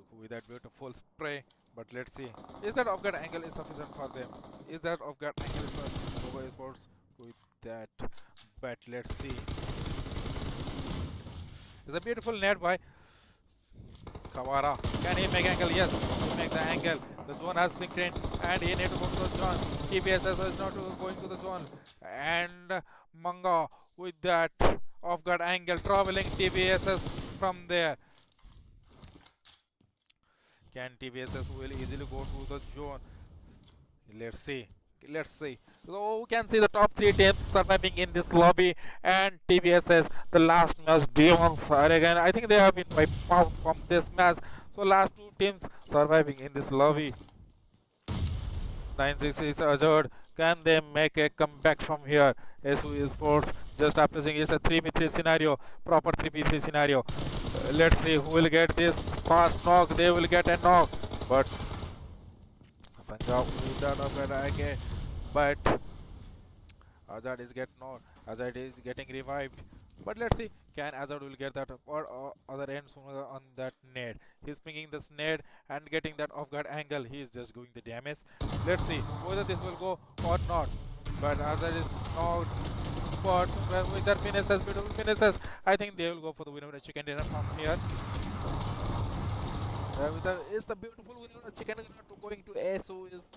So with that beautiful spray. But let's see, is that off-guard angle is sufficient for them? Is that off-guard angle is for Gogo Esports with that? But let's see. It's a beautiful net by Kawara. Can he make angle? Yes, he make the angle. The zone has synced in and he need to go to the zone. TBSS is not going to the zone. And Manga with that off-guard angle traveling TBSS from there. Can TBSS will easily go to the zone? Let's see. Let's see. So we can see the top 3 teams surviving in this lobby, and TBSS the last match Demons are again. I think they have been wiped out from this match. So last 2 teams surviving in this lobby. 966 Azure. Can they make a comeback from here? SU Sports just approaching. It's a 3v3 scenario, proper 3v3 scenario. Let's see who will get this fast knock. They will get a knock, but Sanga with that upgrade again, but Azad is getting revived. But let's see, can Azad will get that or other end sooner on that nade. He's pinging this nade and getting that off guard angle. He is just doing the damage. Let's see whether this will go or not. But Azad is not. But with their finishes, beautiful finishes, I think they will go for the winner of chicken dinner from here. It's the beautiful winner of chicken dinner to going to ASO is.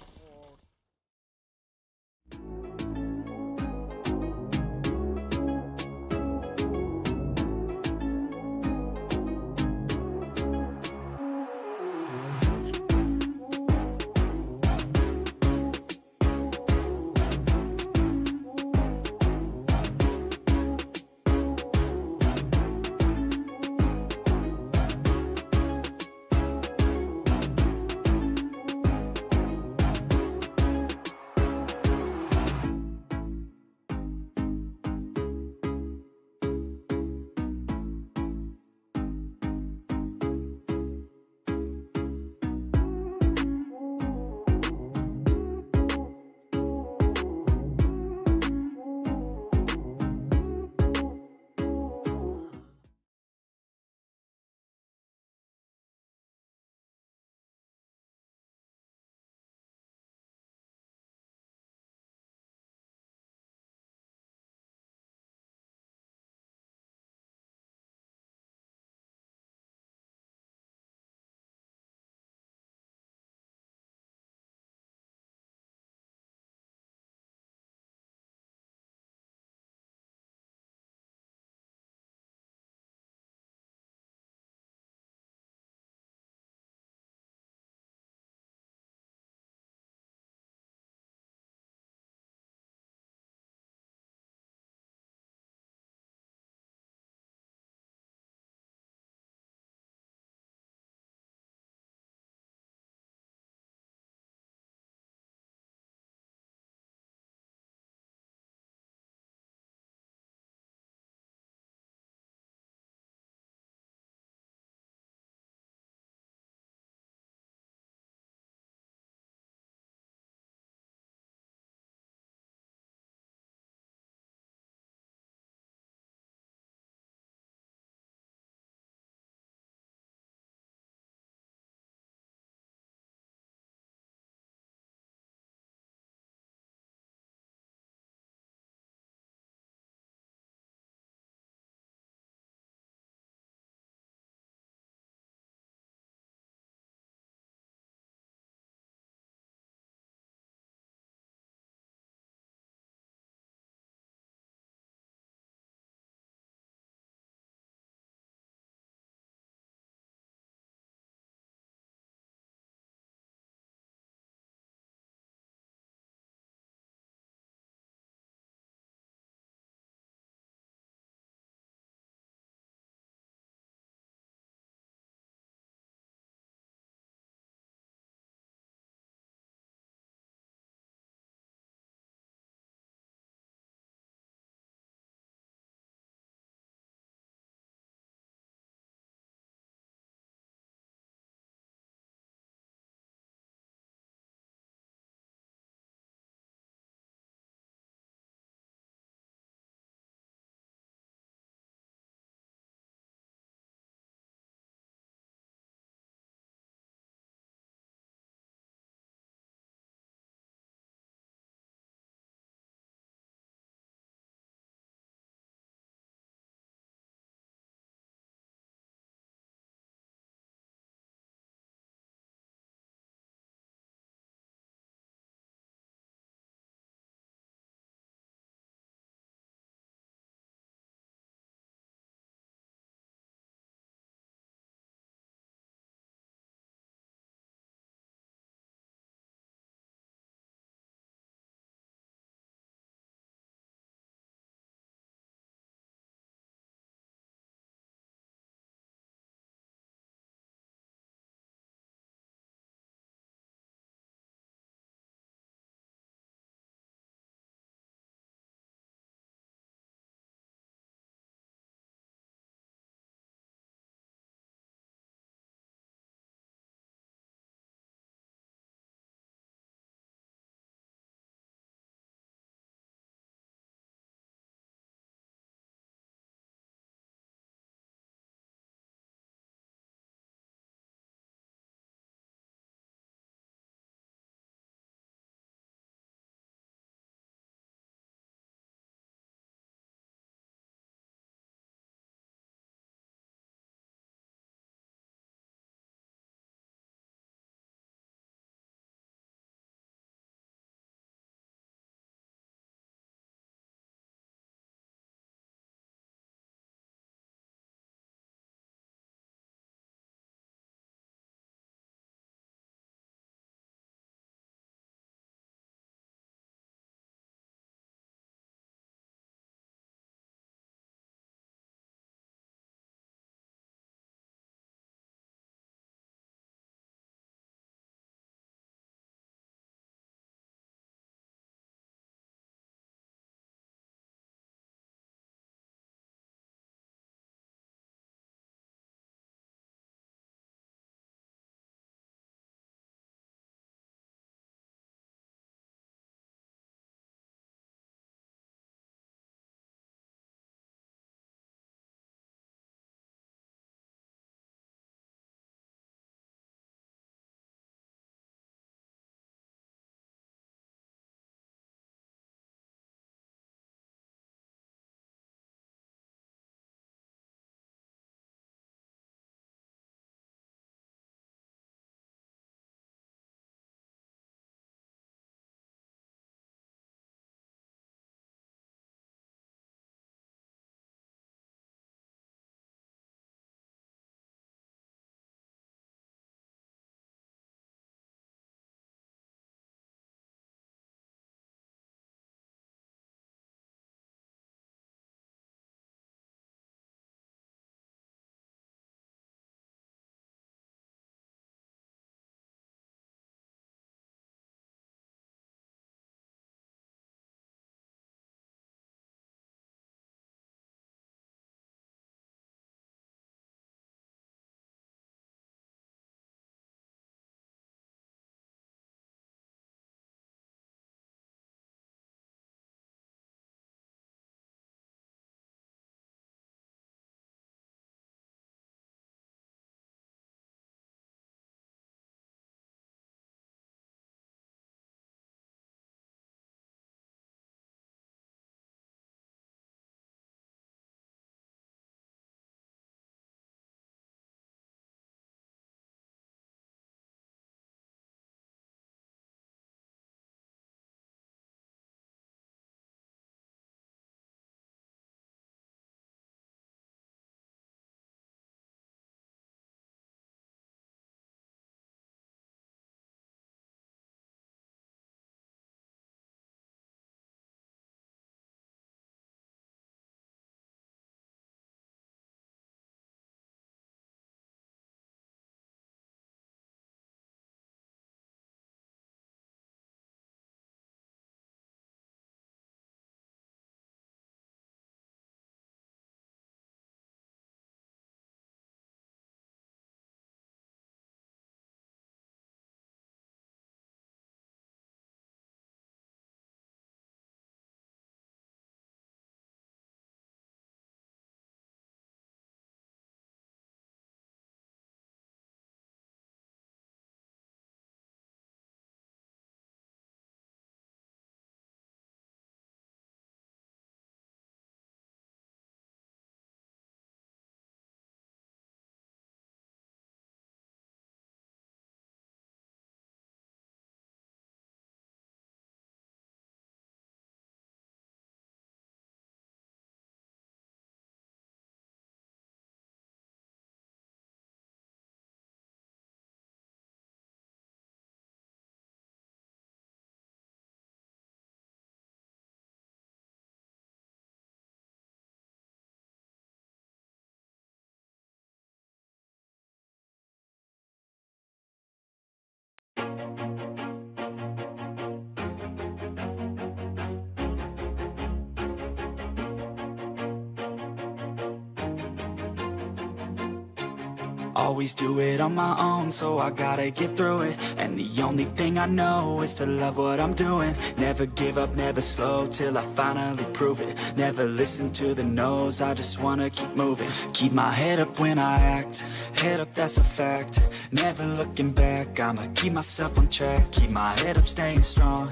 Always do it on my own, so I gotta get through it. And the only thing I know is to love what I'm doing. Never give up, never slow, till I finally prove it. Never listen to the no's, I just wanna keep moving. Keep my head up when I act, head up, that's a fact. Never looking back, I'ma keep myself on track. Keep my head up, staying strong,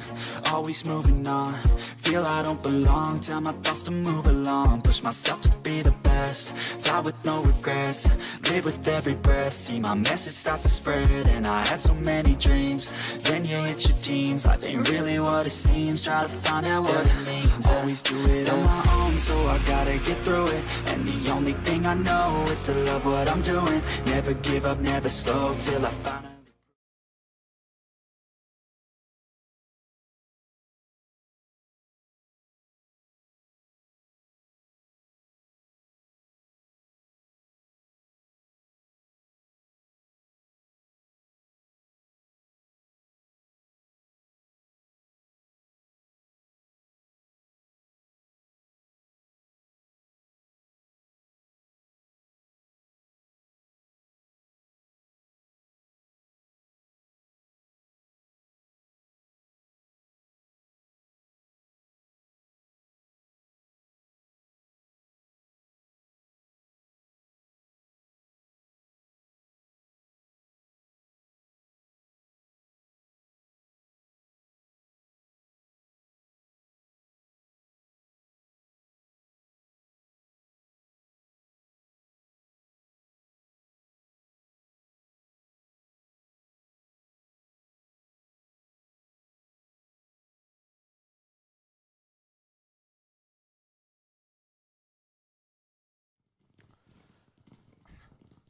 always moving on. Feel I don't belong, tell my thoughts to move along. Push myself to be the best, die with no regrets. Live with every breath, see my message start to spread. And I had so many dreams, then you hit your teens. Life ain't really what it seems, try to find out what it means. Always do it on my own, so I gotta get through it. And the only thing I know is to love what I'm doing. Never give up, never slow, till I finally.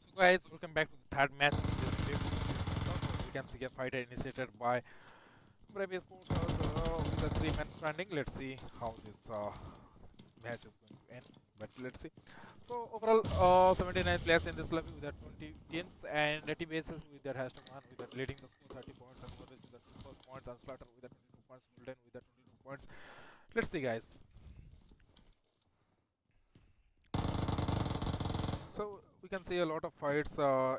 So guys, welcome back to the third match of this video. We can see a fight initiated by PUBG Esports with a 3-man standing. Let's see how this match is going to end. But let's see. So overall, 79 players in this lobby with their 20 teams, and 80 bases with their hashtag 1 with that leading the score 30 points, and Morris with the 24 points, and Slaughter with the 22 points, Golden with the 22 points. Let's see, guys. So we can see a lot of fights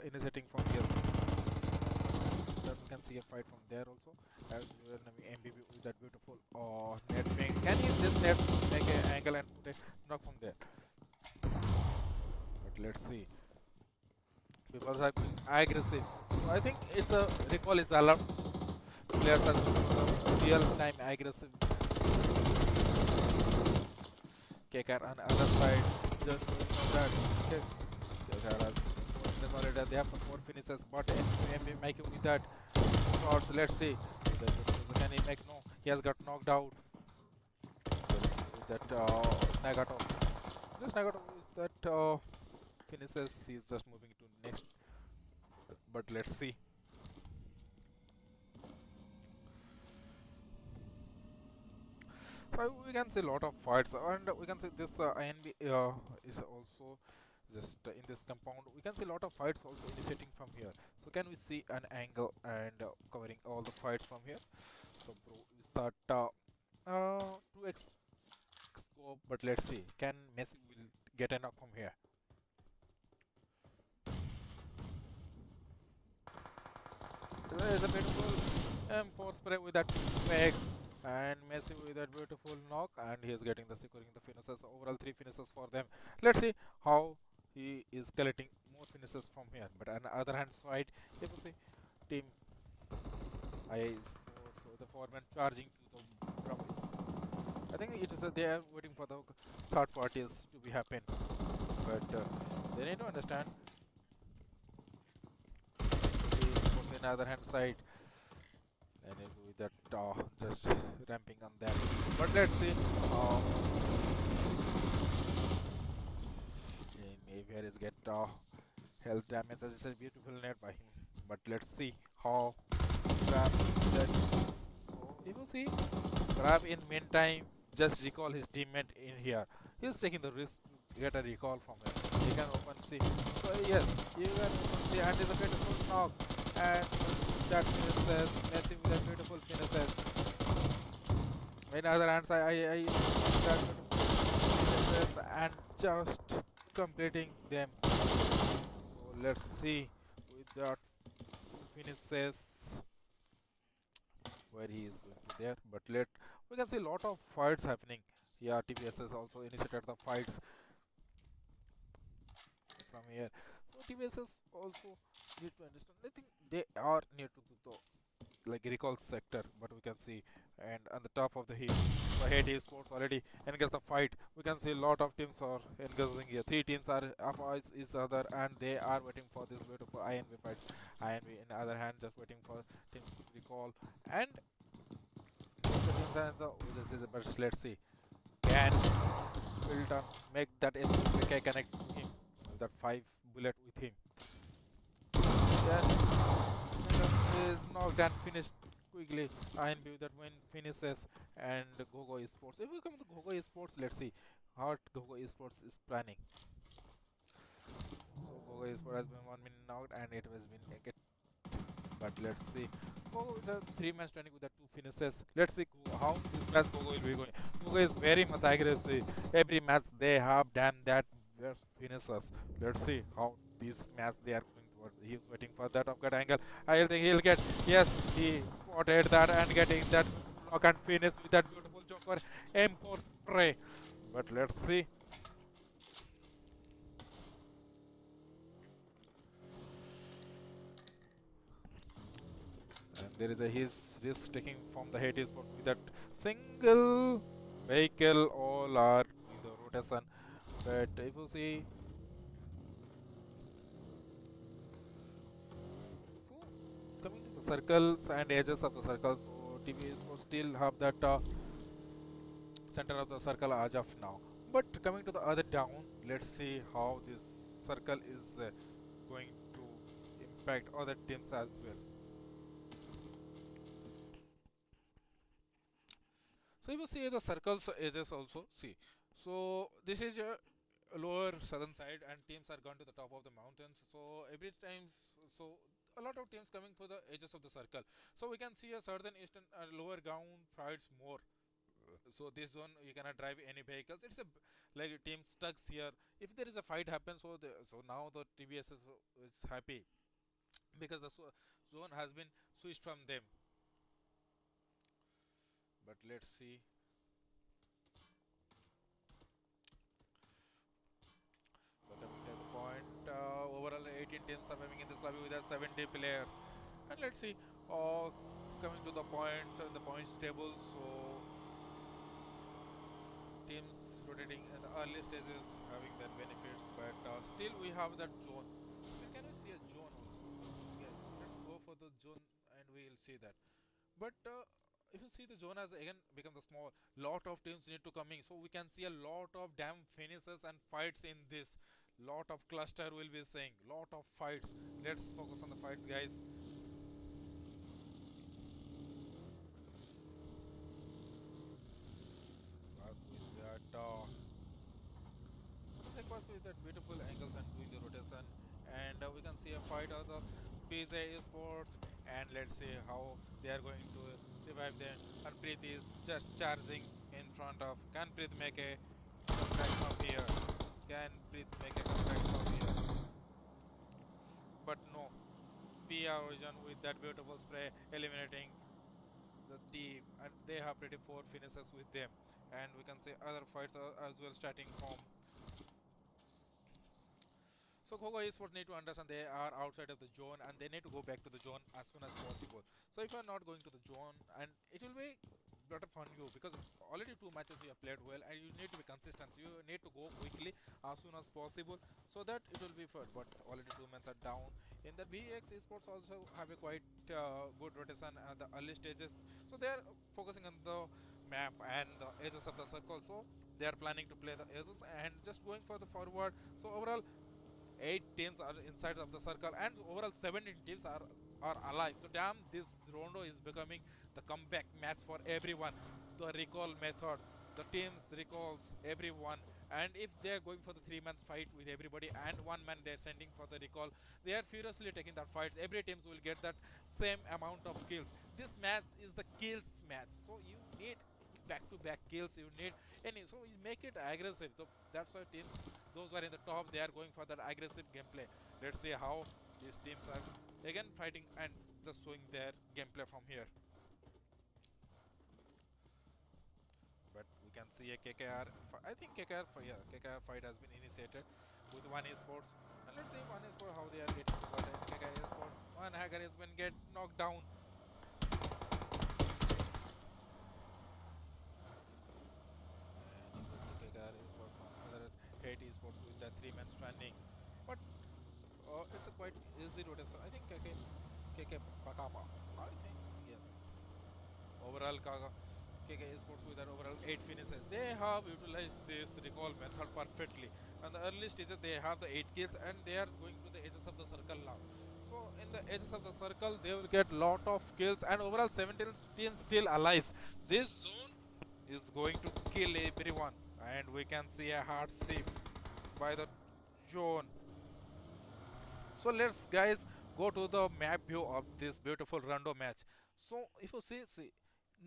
initiating from here. Then we can see a fight from there also. As well, MBB with that beautiful net wing. Can he just net make an angle and put a knock from there? But let's see. People are being aggressive. So I think it's the recall is allowed. Players are real time aggressive. KKR on the other side just going for that. Okay. They have more finishes, but MB making with that shots. Let's see. Can he make? No, he has got knocked out. With that Nagato. This Nagato is that finishes. He's just moving to next. But let's see. So we can see a lot of fights, and we can see this INB is also just in this compound. We can see a lot of fights also initiating from here. So can we see an angle and covering all the fights from here? So bro, we start 2x scope, but let's see. Can Messi will get a knock from here? There is a beautiful M4 spray with that 2x. And Messi with that beautiful knock, and he is getting the securing the finishes. Overall 3 finishes for them. Let's see how he is collecting more finishes from here. But on the other hand side, you can see team IA Sports, so the foreman charging to the Bravo Esports. I think it is they are waiting for the third parties to be happen, but they need to understand. On the other hand side, and with that just ramping on that. But let's see. Here is get health damage. As it's a beautiful net by him. But let's see how Grab that. So you will see Grab in meantime just recall his teammate in here. He's taking the risk to get a recall from him. You can open see. So yes, you can open see, and it's a beautiful knock. And that finishes Messi with a beautiful finishes. In other hands, I that finishes and just completing them. So let's see with that finishes where he is going to there. But we can see a lot of fights happening. Yeah, TBS has also initiated the fights from here. So TBS also need to understand. I think they are near to the like recall sector, but we can see and on the top of the hill, the head sports already engage the fight. We can see a lot of teams are engaging here. Three teams are opposite each other, and they are waiting for this beautiful INV fights. INV, in the other hand, just waiting for teams to recall and both the teams are in the. This is but let's see. Can Wilton make that SPK connect to him with that 5 bullet with him? Then Wilton is knocked and finished quickly. INB with that win finishes and Gogo Esports. If we come to Gogo Esports, let's see what Gogo Esports is planning. So Gogo Esports has been 1 minute knocked and it has been naked. But let's see. Gogo with a 3-match training with the 2 finishes. Let's see how this match Gogo will be going. Gogo is very much aggressive. Every match they have done that worst finishes. Let's see how this match they are going toward. He is waiting for that of Erangel. I think he'll get. Yes, he spotted that and getting that block and finish with that beautiful Joker M4 spray. But let's see. And there is his risk taking from the head spot with that single vehicle. All are in the rotation, but if you see, so coming to the circles and edges of the circles, so TVs will still have that center of the circle as of now. But coming to the other down, let's see how this circle is going to impact other teams as well. So if you see the circles edges also, see. So this is a lower southern side and teams are gone to the top of the mountains. So every time, so a lot of teams coming for the edges of the circle. So we can see a southern eastern lower ground fights more. So this zone you cannot drive any vehicles. It's a like a team stuck here. If there is a fight happens, so now the TBS is happy because the zone has been switched from them. But let's see. So coming to the point, overall 18 teams surviving in this lobby with 70 players. And let's see, coming to the points and the points table. So teams rotating in the early stages having their benefits, but still we have that zone. Can we see a zone also? So yes, let's go for the zone and we will see that. But if you see the zone has again become the small, lot of teams need to coming, so we can see a lot of damn finishes and fights in this. Lot of cluster will be saying, lot of fights. Let's focus on the fights, guys. First with that, first with that beautiful angles and doing the rotation, and we can see a fight of the PUBG Esports, and let's see how they are going to revive them. And Preet is just charging in front of. Can Preet make a comeback from here? Can Preet make a comeback from here? But no. PR Origin with that beautiful spray eliminating the team, and they have pretty 4 finishes with them. And we can see other fights as well starting from. So Gogo Esports need to understand they are outside of the zone and they need to go back to the zone as soon as possible. So if you are not going to the zone, and it will be better for you because already 2 matches you have played well and you need to be consistent. So you need to go quickly as soon as possible so that it will be fun. But already 2 men are down. In the VX Esports also have a quite good rotation at the early stages. So they are focusing on the map and the edges of the circle. So they are planning to play the edges and just going for the forward. So overall 8 teams are inside of the circle and overall 17 teams are alive. So damn, this rondo is becoming the comeback match for everyone. The recall method, the teams recalls everyone, and if they are going for the 3-man fight with everybody and 1 man they are sending for the recall, they are furiously taking that fights. Every teams will get that same amount of kills. This match is the kills match, so you need back-to-back kills you need any, so you make it aggressive. So that's why teams, those who are in the top, they are going for that aggressive gameplay. Let's see how these teams are again fighting and just showing their gameplay from here. But we can see a KKR. I think KKR fight has been initiated with One Esports, and let's see One Esports how they are getting to the KKR Esports. One hacker has been get knocked down. And you can see KKR Esports from others. Hate Esports with the 3-man standing, but it's a quite easy rotation. I think KK Pakama. I think yes. Overall, KK Esports with their overall 8 finishes. They have utilized this recall method perfectly. On the early stages, they have the 8 kills and they are going to the edges of the circle now. So in the edges of the circle, they will get lot of kills and overall 17 teams still alive. This zone is going to kill everyone, and we can see a hard save by the zone. So let's guys go to the map view of this beautiful random match. So if you see,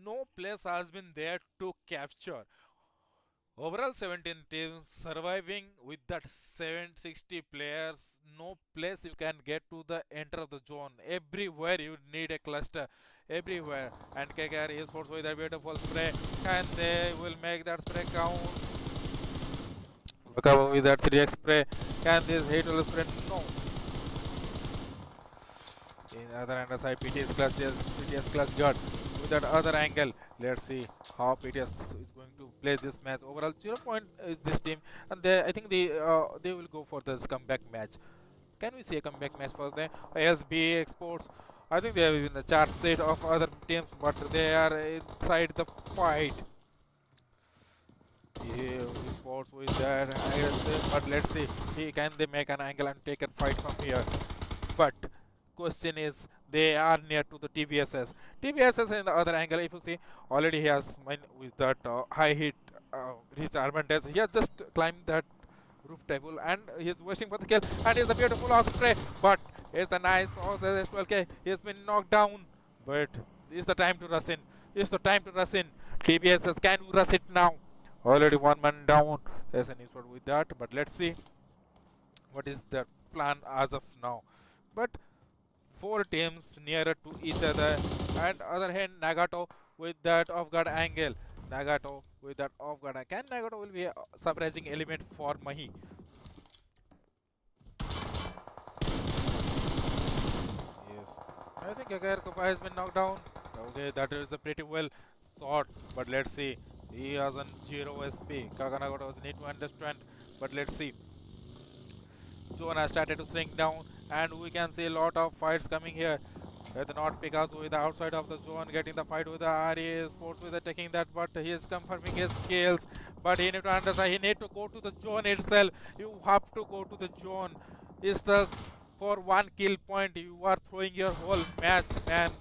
no place has been there to capture. Overall 17 teams surviving with that 760 players. No place you can get to the enter of the zone. Everywhere you need a cluster. Everywhere. And KKR Esports with a beautiful spray. And they will make that spray count. Look out with that 3x spray. Can this hit will spray? No. In other hand side, PTS clutch guard with that other angle. Let's see how PTS is going to play this match. Overall 0 point is this team, and I think they will go for this comeback match. Can we see a comeback match for them? LSB Exports, I think they are in the chart set of other teams, but they are inside the fight. Yeah, Sports with that aggressive, but let's see, can they make an angle and take a fight from here? But question is, they are near to the TVSS. TVSS in the other angle, if you see, already he has with that high hit reached advantage. He has just climbed that roof table and he is waiting for the kill. And it's a beautiful off spray, but it's the nice the 12K. He has been knocked down, but it's the time to rush in. It's the time to rush in. TVSS, can you rush it now? Already one man down. There's an issue with that, but let's see what is the plan as of now. But 4 teams nearer to each other, and other hand Nagato with that off guard angle. Nagato with that off guard. Can Nagato will be a surprising element for Mahi? Yes, I think Agar Kopa has been knocked down. Okay, that is a pretty well shot, but let's see. He has an 0 SP. Kaganagato need to understand, but let's see. Zone has started to shrink down, and we can see a lot of fights coming here. With not Picasso with the outside of the zone, getting the fight with the RA Sports with the taking that, but he is confirming his kills. But he need to understand, he need to go to the zone itself. You have to go to the zone. It's the for 1 kill point. You are throwing your whole match, man.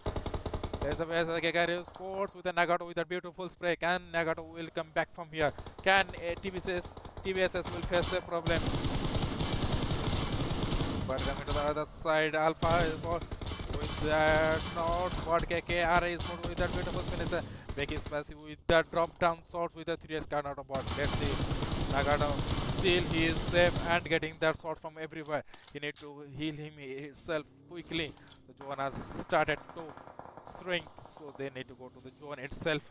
There's the KKR Sports with the Nagato with a beautiful spray. Can Nagato will come back from here? Can TVSS will face a problem? But coming to the other side, Alpha is with that not what KKR is with that beautiful finisher. Becky is passive with that drop down shot with the 3S card out of bot. Let's see. Nagato still he is safe and getting that shot from everywhere. He need to heal himself quickly. The zone has started to shrink, so they need to go to the zone itself.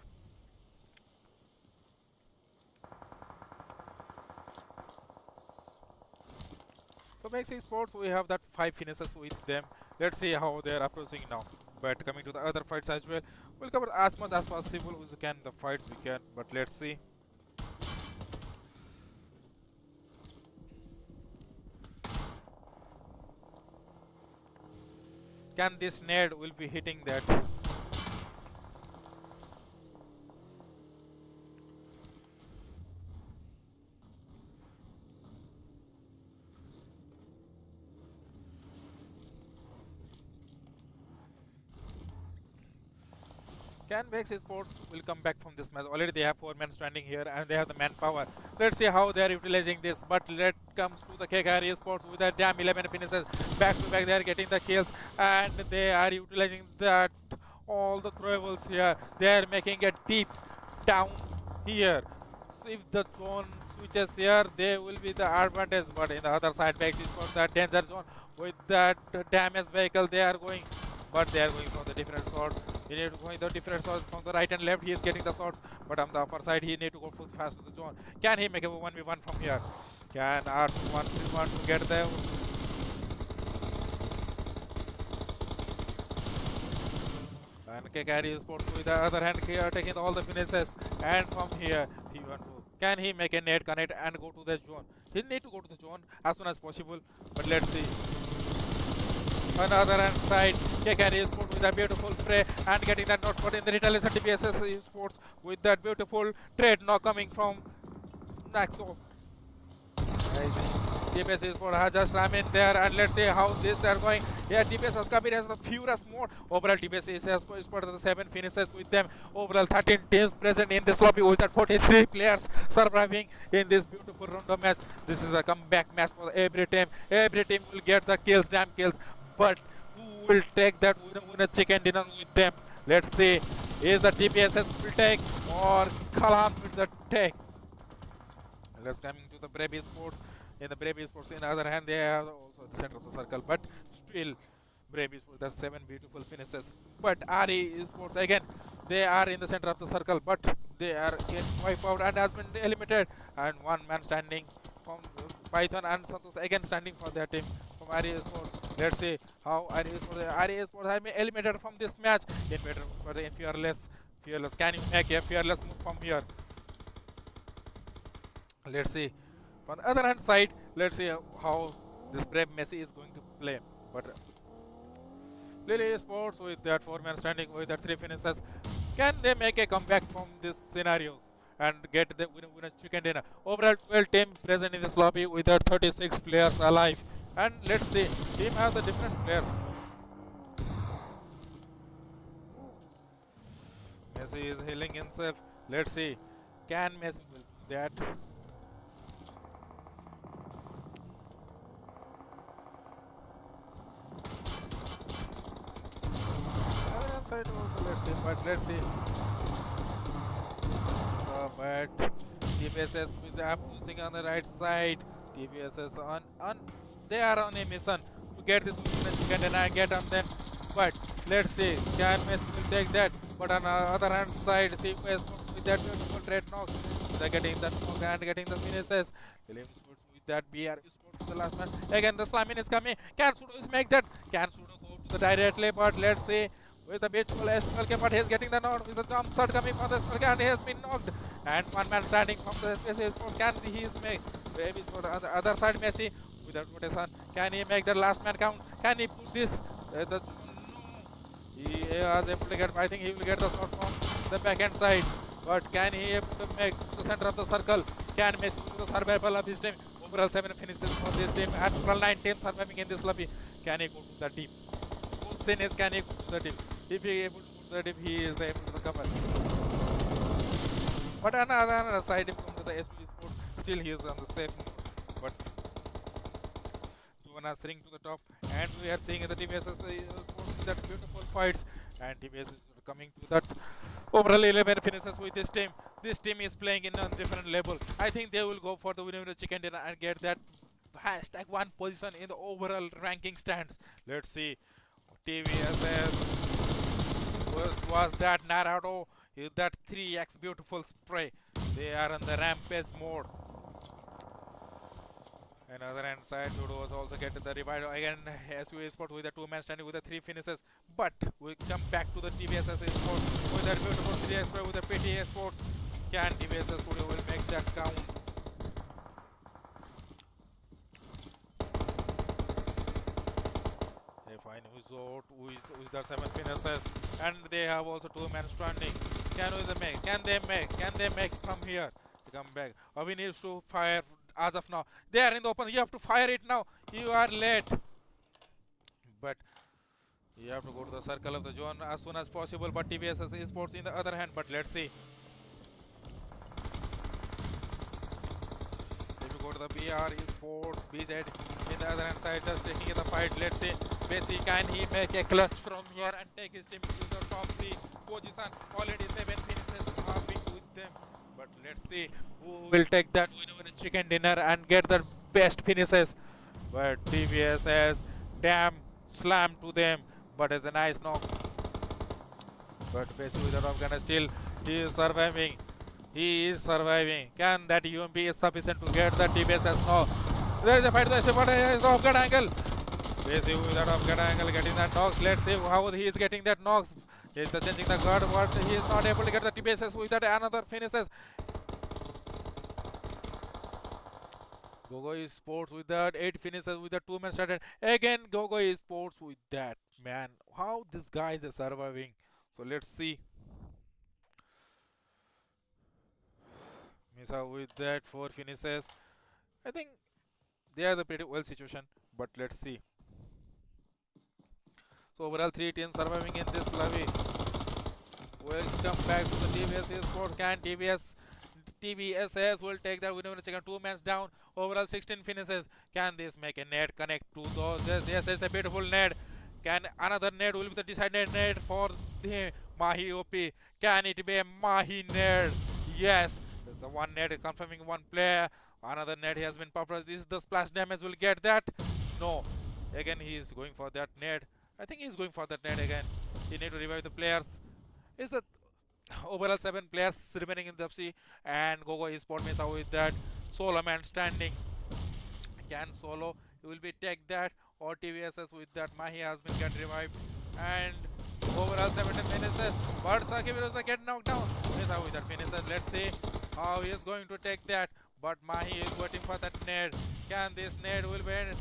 So Max Esports, we have that 5 finishes with them. Let's see how they are approaching now. But coming to the other fights as well, we'll cover as much as possible as we can the fights we can. But let's see. Can this nade will be hitting that? Can Vex Esports will come back from this match? Already they have 4 men standing here and they have the manpower. Let's see how they are utilizing this. But let comes to the KKR Esports with a damn 11 finishes. Back to back they are getting the kills and they are utilizing that all the throwables here. They are making it deep. down here. So if the zone switches here, they will be the advantage. But in the other side, back is for that danger zone with that damaged vehicle. They are going, but they are going for the different shots. He need to go in the different shots from the right and left. He is getting the shots, but on the upper side, he need to go full fast to the zone. Can he make a 1v1 from here? Can R1v1 to get there? And carry Esports with the other hand here, taking all the finishes. And from here, T12. Can he make a net connect and go to the zone? He need to go to the zone as soon as possible. But let's see. On the other hand side, carry Esports with a beautiful spray and getting that not spot in the retaliation. TBSS Esports with that beautiful trade knock coming from Naxo. DPS Esports has just ram in there, and let's see how this are going. Yeah, DPS has come in as the furious mode. Overall, DPS Esports the 7 finishes with them. Overall, 13 teams present in this lobby with that 43 players surviving in this beautiful random match. This is a comeback match for every team. Every team will get the kills, damn kills. But who will take that winner chicken dinner with them? Let's see. Is the DPSS will take or Kalam will the take? Let's coming to the Brave Esports. In the Brave Esports, in the other hand, they are also at the center of the circle, but still Brave Esports, that's 7 beautiful finishes. But RE Esports, again, they are in the center of the circle, but they are getting wiped out and has been eliminated. And one man standing from Python and Santos again standing for their team from RE Esports. Let's see how RE Esports have been eliminated from this match. In better, but in Fearless, can you make a Fearless move from here? Let's see. On the other hand side, let's see how this Brave Messi is going to play. But Lily Sports with that 4-man standing with that 3 finishes, can they make a comeback from these scenarios and get the winner chicken dinner? Overall 12 teams present in this lobby with that 36 players alive. And let's see, team has the different players. Messi is healing himself. Let's see, can Messi will do that? Side also, let's see, but let's see. But TBSS with the app using on the right side. TBSS on they are on a mission to get this chicken and I get on them. But let's see, can Messi will take that? But on the other hand side, see with that beautiful trade knock, they're getting that knock and getting the finishes. Williams with that BR Sports the last man. Again, the slamming is coming. Can Sudo make that? Can Sudo go to the directly? But let's see. With the beautiful SPLK, but he's getting the nod with the jump shot coming from the SPLK and he has been knocked. And one man standing from the SPLK Sports. Can he make Baby Sport on the other side? Messi with that rotation. Can he make the last man count? Can he put this? No. He was able to get, I think he will get the shot from the backhand side. But can he able to make the center of the circle? Can Messi do the survival of his team? Overall 7 finishes for this team and overall 9 teams surviving in this lobby. Can he go to the team? Question is, can he go to the team? If he is able to go to the team, he is able to recover. But on the other side, if you come to the SV Sports, still he is on the same note. But Tuvan is sitting to the top, and we are seeing in the TBS Sports that beautiful fights, and TBS is coming to that overall 11 finishes with this team. This team is playing in a different level. I think they will go for the winner chicken dinner and get that #1 position in the overall ranking stands. Let's see. TVSS was that Naruto, that 3x beautiful spray. They are on the rampage mode. Another hand side, Sudo was also getting the revive again. SU Sport with a 2-man standing with the 3 finishes. But we come back to the TVSS Sport with that beautiful 3x spray with the PTA Sports. Can TVSS Studio will make that count? With the 7 finishes, and they have also 2 men standing. Can they make from here to come back? Or we need to fire as of now. They are in the open. You have to fire it now. You are late. But you have to go to the circle of the zone as soon as possible. But TVSS Esports in the other hand. But let's see. If you go to the BR Esports, BZ in the other hand side, just taking the fight. Let's see. Messi, can he make a clutch from here and take his team to the top 3 position? Already 7 finishes have been with them. Let's see who will take that winner chicken dinner and get the best finishes. But TBS has damn slam to them. But it's a nice knock. But Bessie with the top gunner still he is surviving. He is surviving. Can that UMP is sufficient to get the TBS as no? There is a fight. There is a fight. There is a good angle. Bessie with the top gunner angle getting that knocks. Let's see how he is getting that knocks. He is changing the guard, but he is not able to get the TBS with that another finishes. Gogo Esports with that 8 finishes with the 2-man started. Again Gogo Esports with that. Man, how this guy is surviving. So let's see. Misa with that 4 finishes. I think they are the pretty well situation, but let's see. So overall 3 teams surviving in this lobby. Welcome back to the TBS Esports. Can TBSS will take that winner chicken 2 men down. Overall 16 finishes. Can this make a net connect to those? Yes, it's a beautiful net. Can another net will be the decided net for the Mahi OP? Can it be a Mahi net? Yes. The one net is confirming one player. Another net has been popular. This is the splash damage. Will get that? No. Again he is going for that net. I think he is going for that net again. He need to revive the players. Is the overall 7 players remaining in the FC, and Gogo Esports miss out with that solo man standing. Can solo he will be take that, or TVSS with that Mahi has been get revived, and overall 17 finishes, but Sakib is get knocked down. Miss out with that finishes. Let's see how he is going to take that, but Mahi is waiting for that net. Can this net will be?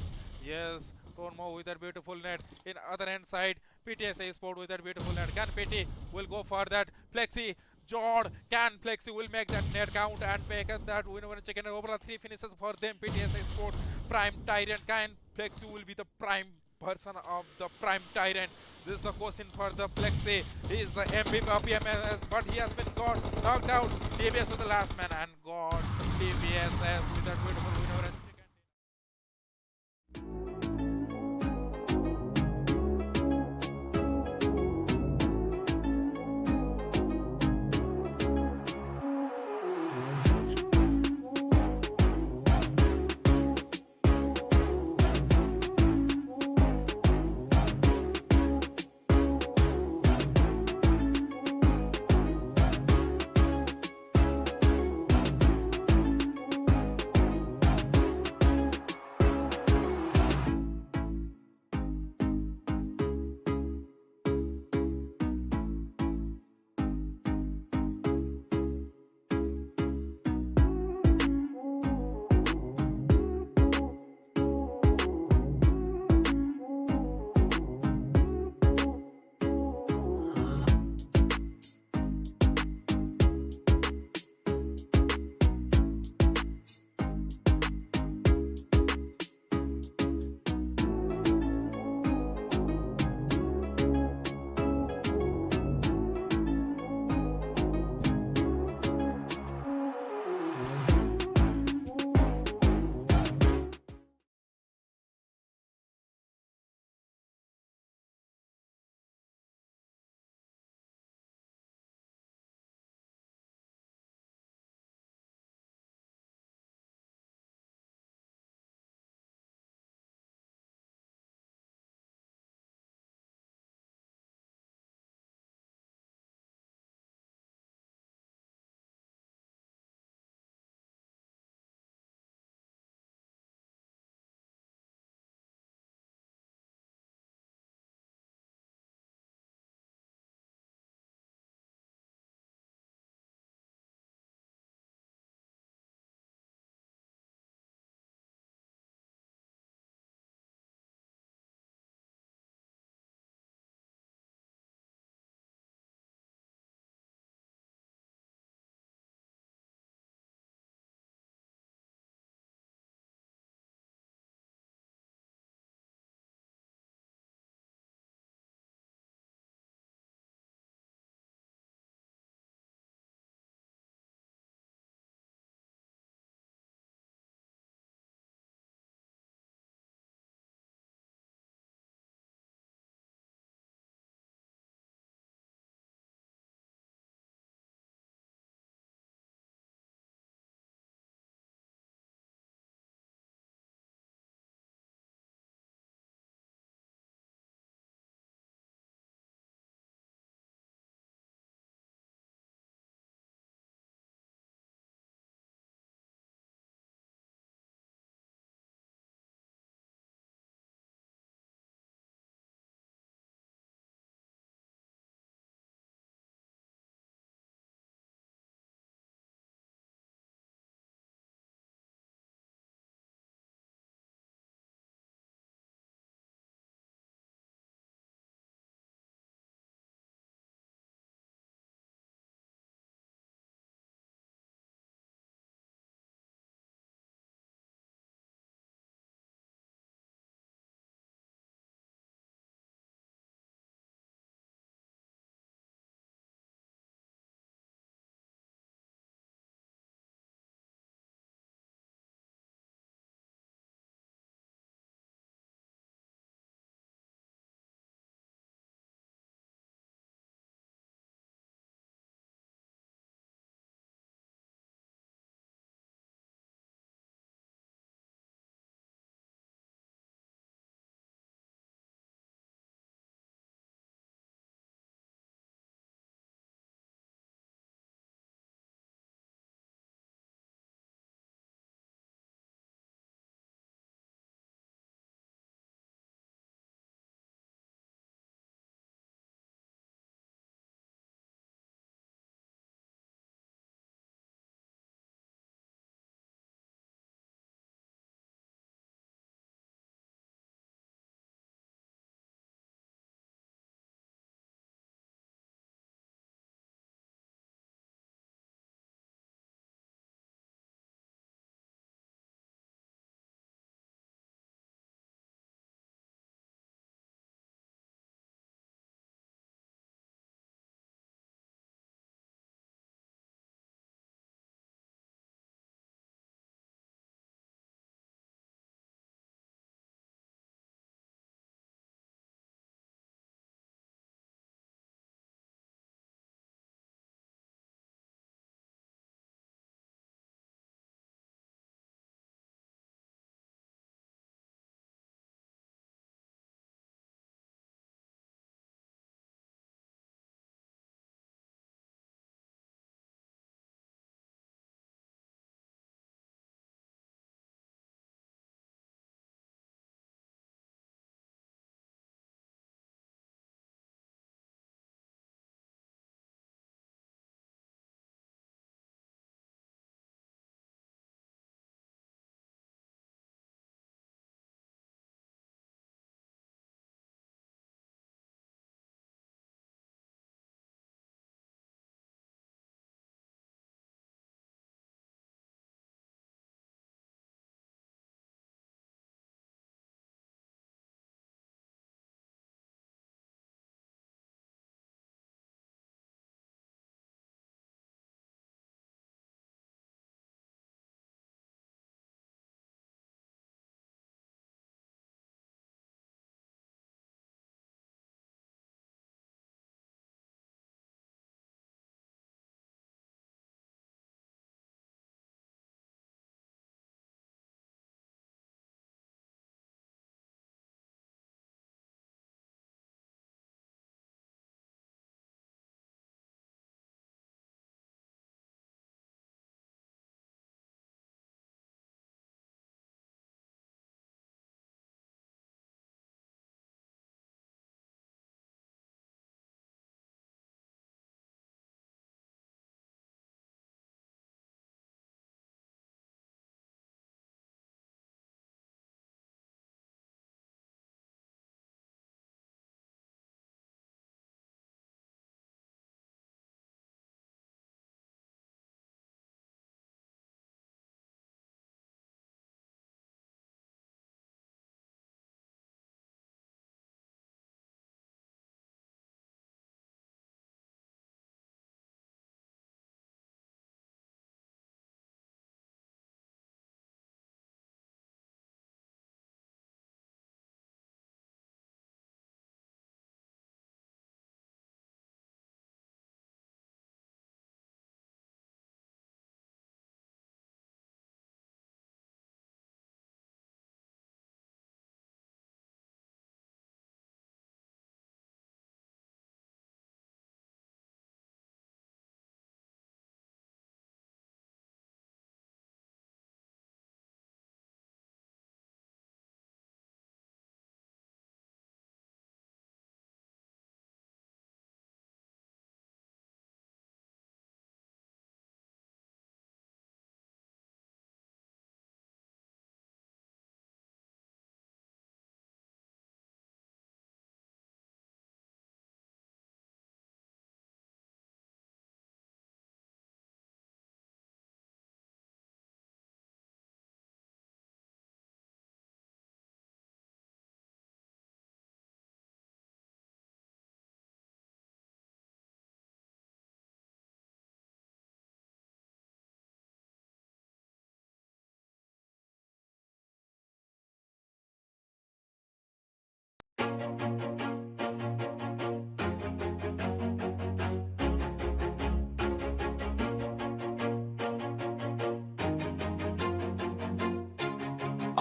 Yes. Tormo with that beautiful net. In other hand side, PTSA Sport with that beautiful net. Can PT will go for that. Plexi, Jord, can Plexi will make that net count and make that winner chicken. Overall 3 finishes for them. PTSA Sport, Prime Tyrant. Can Plexi will be the prime person of the Prime Tyrant? This is the question for the Plexi. He is the MVP of PMMS, but he has been got knocked out. TBS with the last man and got TBSS with that beautiful winner chicken.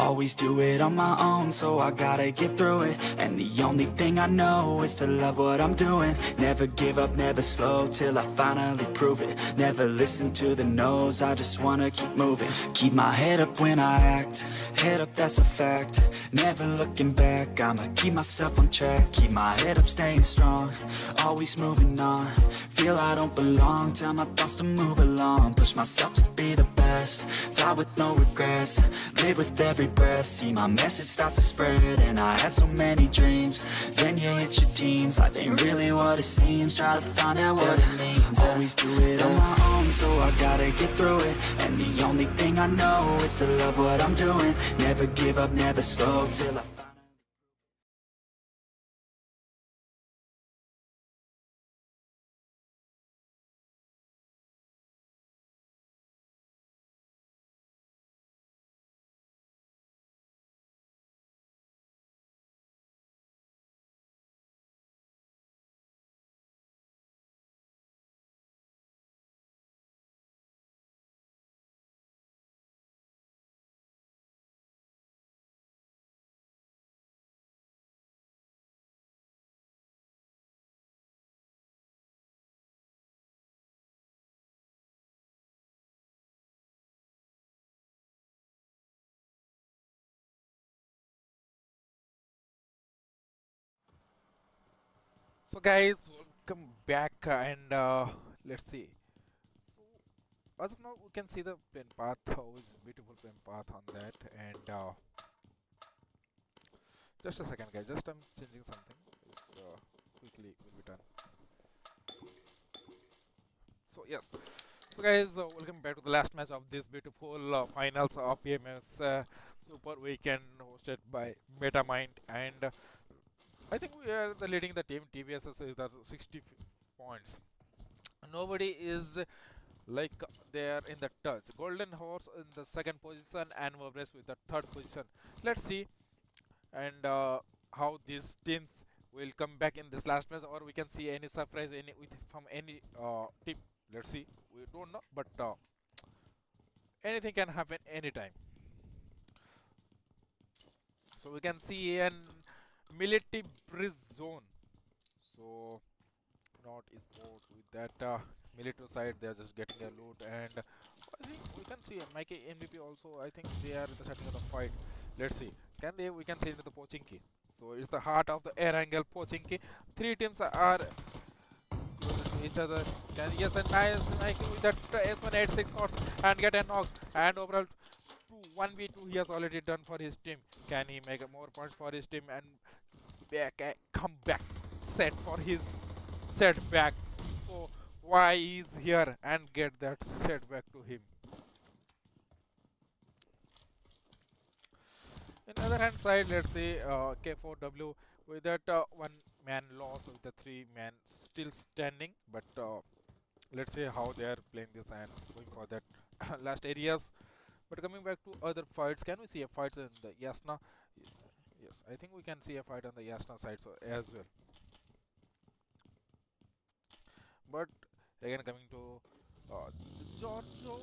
Always do it on my own, so I gotta get through it. And the only thing I know is to love what I'm doing. Never give up, never slow, till I finally prove it. Never listen to the no's, I just wanna keep moving. Keep my head up when I act, head up, that's a fact. Never looking back, I'ma keep myself on track. Keep my head up, staying strong, always moving on. Feel I don't belong, tell my thoughts to move along. Push myself to be the best, die with no regrets. Live with every breath, see my message start to spread. And I had so many dreams, then you hit your teens. Life ain't really what it seems, try to find out what it means. Always do it on my own, so I gotta get through it. And the only thing I know is to love what I'm doing. Never give up, never slow, till I So guys, welcome back and let's see. So as of now, we can see the pen path. How is beautiful pen path on that? And just a second, guys. Just I'm changing something. It's, quickly will be done. So yes. So guys, welcome back to the last match of this beautiful finals of PMMS Super Weekend hosted by MetaMind and. I think we are the leading the team. TVSS is the 60 points. Nobody is like there in the touch. Golden Horse in the second position and Mobles with the third position. Let's see and how these teams will come back in this last match, or we can see any surprise from any team. Let's see. We don't know, but anything can happen anytime. So we can see an military bridge zone. So not esports with that military side, they're just getting a loot, and I think we can see Mikey MVP also. I think they are setting up the fight. Let's see, can they? We can see into the Pochinki. So it's the heart of the Erangel Pochinki. Three teams are close to each other. Can yes, and nice Mikey with that S1 86 shots and get a knock, and overall 1v2 he has already done for his team. Can he make more points for his team and come back set for his setback? So why he's here and get that setback to him. In other hand side, let's say K4W with that one man loss with the three man still standing, but let's see how they are playing this and going for that last areas. But coming back to other fights, can we see a fight in the Yasna? Yes, I think we can see a fight on the Yasna side so as well. But again, coming to the Giorgio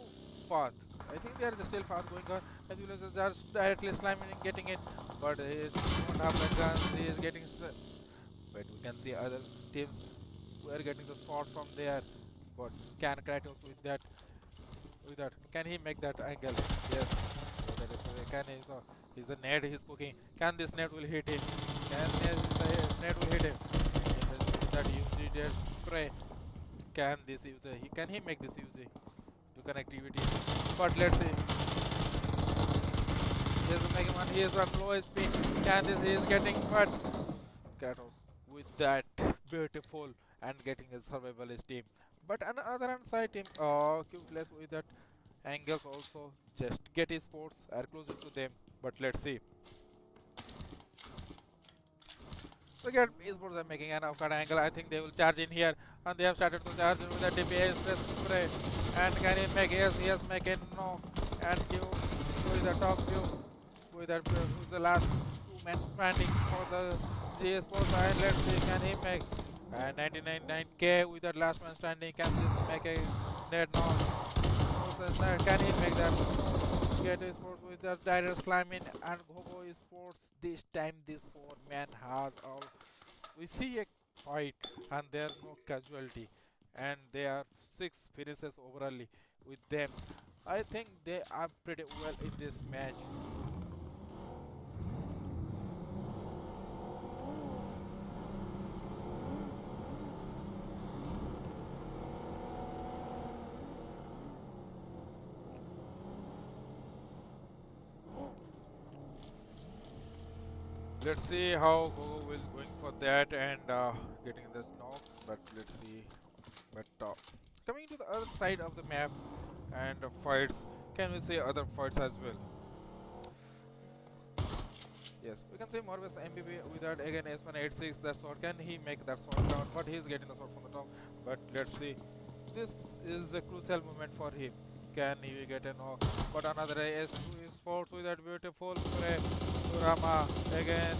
path, I think they are just still fast going on. And you are just directly slamming and getting it, but he is don't have the guns. He is getting. But we can see other teams who are getting the shots from there. But can Kratos with that? Can he make that angle? Yes. So that is, can he? So is the net he's cooking? Can this net will hit him? Can the net will hit him? That UG spray. Can this user? Can he make this user to connectivity? But let's see. He is making one. He is on low speed. Can this? He is getting but Kratos with that beautiful and getting a survivalist team. But on the other hand side team, Q-Plus with that angles also just get esports are closer to them. But let's see. So get esports are making an outcard angle. I think they will charge in here, and they have started to charge with the DPS spray. And can he make? Yes, he has making no. And Q with the top view with that who's the last two men standing for the G esports. And let's see, can he make? And 99.9k with that last man standing. Can this make a dead knock? Can he make that? Get Esports with the direct slamming and Gogo Esports. This time, this poor man has all. We see a fight and there are no casualty, and there are 6 finishes overall with them. I think they are pretty well in this match. Let's see how Gogo is going for that and getting the knock. But let's see. But coming to the other side of the map and fights, can we say other fights as well? Yes, we can say Morvis MVP without again S186. That sword, can he make that sword down? But he's getting the sword from the top. But let's see. This is a crucial moment for him. Can he get a knock? But another S2 sports with that beautiful play. Kurama again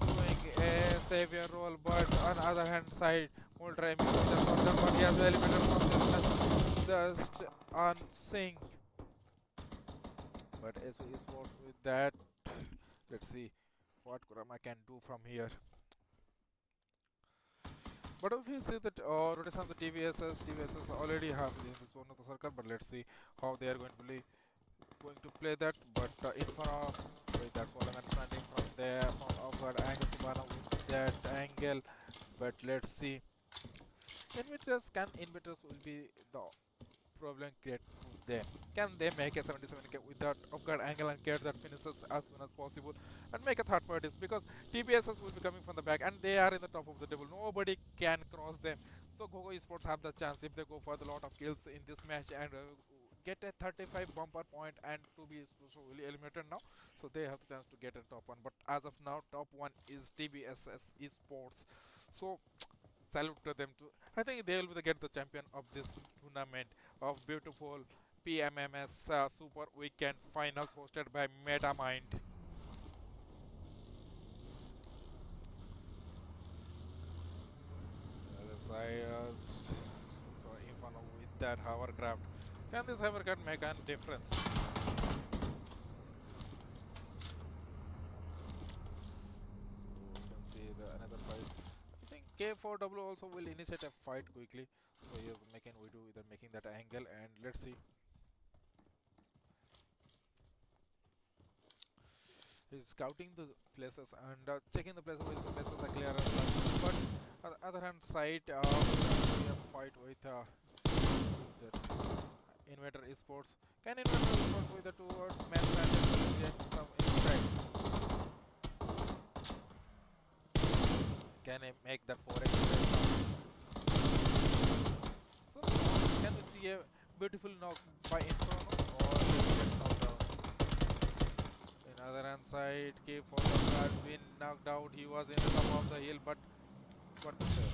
doing a savior role, but on the other hand side, Ultra but he has eliminated from this match just on sync. But SO Esports with that, let's see what Kurama can do from here. But if you see that rotation of the TVSS already have in the zone of the circle, but let's see how they are going to play that. But in front of, wait, that's all I'm standing from there, from outward angle to Bana with that angle. But let's see. Inverters will be the problem create for them. Can they make a 77k with that off-guard angle and get that finishes as soon as possible and make a third for this, because TBSs will be coming from the back and they are in the top of the table. Nobody can cross them. So Gogo Esports have the chance if they go for the lot of kills in this match and get a 35 bumper point and to be really eliminated now. So they have the chance to get a top one. But as of now, top one is TBSS Esports. So salute to them too. I think they will get the champion of this tournament of beautiful PMMS Super Weekend Finals hosted by MetaMind. In front of with that hovercraft. Can this hovercraft make a difference? You can see the another fight. I think K4W also will initiate a fight quickly. So he is making making that angle, and let's see. He's scouting the places and checking the places where the places are clear. But on the other hand side, we have a fight with the Invader Esports. Can Invader Esports with the two man get some insight? Can I make that 4x? So, can we see a beautiful knock by Inferno or get knocked out? In other hand side, K4 has been knocked out. He was in the top of the hill, but what to say?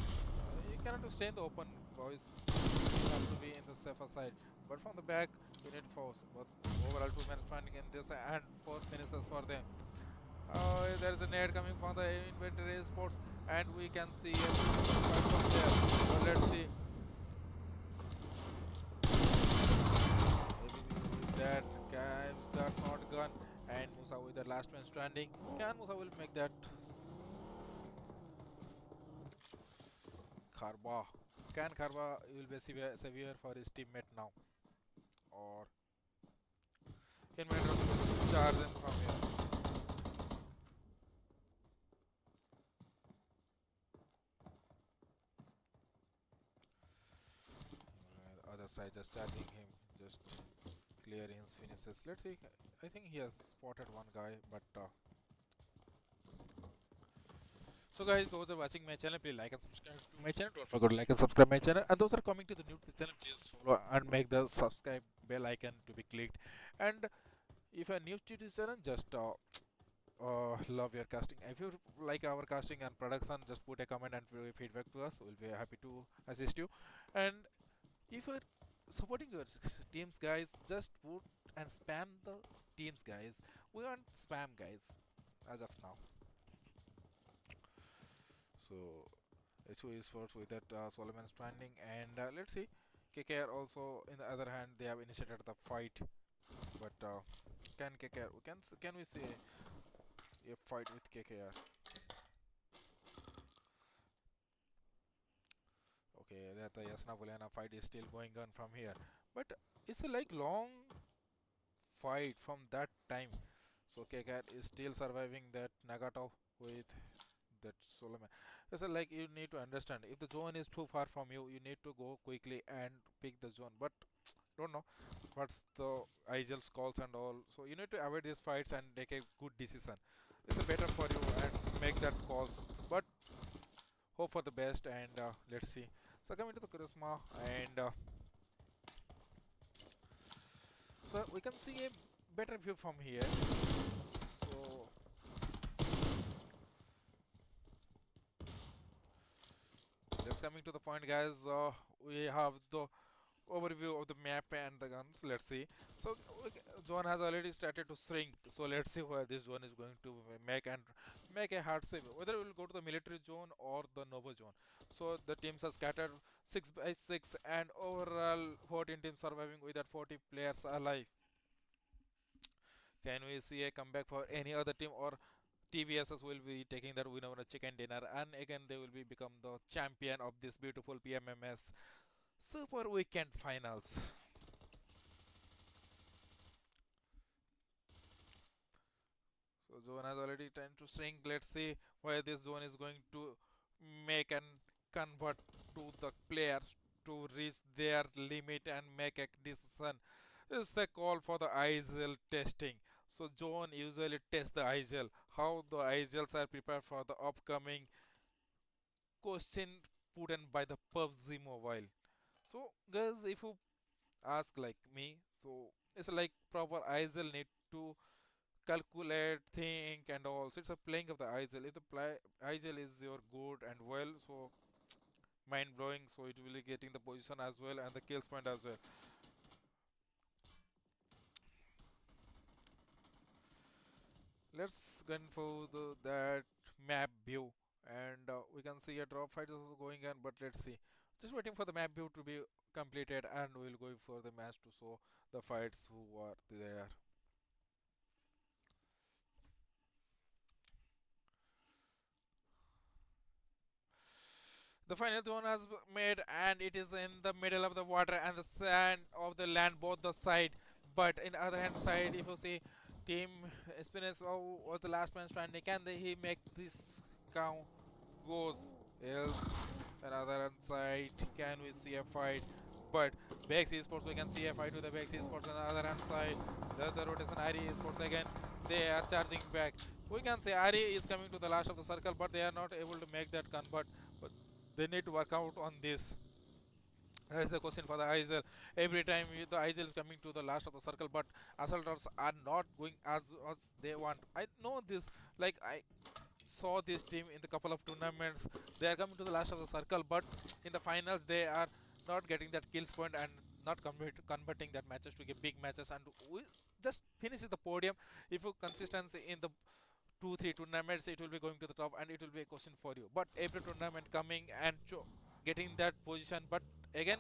You cannot stay in the open, boys. You have to be in the safer side. But from the back, you need force. But overall, 2 men standing in this and 4 finishes for them. There is a nade coming from the Inventory Sports, and we can see a fight from there. So let's see. Maybe with that, that's not gun, and Musa with the last man standing. Can Musa will make that? Karba. Can Karba will be severe for his teammate now? Or Inventor will charge him from here. The other side just charging him, just clearing his finishes. Let's see. I think he has spotted one guy, but so guys, those are watching my channel, please like and subscribe to my channel. Don't forget to like and subscribe my channel. And those are coming to the new channel, please follow and make the subscribe bell icon to be clicked. And if you're new to this channel, just love your casting. If you like our casting and production, just put a comment and feedback to us. We'll be happy to assist you. And if you're supporting your teams, guys, just put and spam the teams, guys. We want spam, guys, as of now. So HO Esports with that Solomon standing, and let's see. KKR also, in the other hand, they have initiated the fight, but can KKR? Can we see a fight with KKR? Okay, that the Yasna Buliana fight is still going on from here, but it's a like long fight from that time. So KKR is still surviving that Nagato with that Solomon. It's like you need to understand if the zone is too far from you, you need to go quickly and pick the zone. But don't know what's the Igel's calls and all. So you need to avoid these fights and take a good decision. It's better for you and make that calls. But hope for the best and let's see. So coming to the charisma and so we can see a better view from here. So let's coming to the point, guys. We have the overview of the map and the guns. Let's see. So zone has already started to shrink. So let's see where this zone is going to make a hard save. Whether it will go to the military zone or the noble zone. So the teams are scattered 6 by 6 and overall 14 teams surviving with that 40 players alive. Can we see a comeback for any other team, or TVSS will be taking that winner on a chicken dinner and again they will be become the champion of this beautiful PMMS Super Weekend Finals. So zone has already turned to shrink. Let's see where this zone is going to make and convert to the players to reach their limit and make a decision. This is the call for the IGL testing. So zone usually tests the IGL, how the IGLs are prepared for the upcoming question put in by the PUBG Mobile. So guys, if you ask like me, so it's like proper IGL need to calculate, think and all. So it's a playing of the IGL. If the IGL is your good and well, so mind blowing, so it will be getting the position as well and the kills point as well. Let's go for that map view and we can see a drop fight is also going on, but let's see. Just waiting for the map view to be completed and we'll go for the match to show the fights who are there. The final zone has made and it is in the middle of the water and the sand of the land both the side. But in the other hand side, if you see team Spinach was the last man standing, can he make this count goes? Else another hand side, can we see a fight? But Bex Esports, we can see a fight with the Bex Esports on the other hand side. The rotation Ari Esports again, they are charging back. We can say Ari is coming to the last of the circle, but they are not able to make that convert. But they need to work out on this. That's the question for the ISL. Every time the ISL is coming to the last of the circle, but assaulters are not going as they want. I know this, like I saw this team in the couple of tournaments. They are coming to the last of the circle, but in the finals they are not getting that kills point and not converting that matches to get big matches and we just finishes the podium. If you consistency in the 2-3 tournaments, it will be going to the top and it will be a question for you. But every tournament coming and getting that position, but again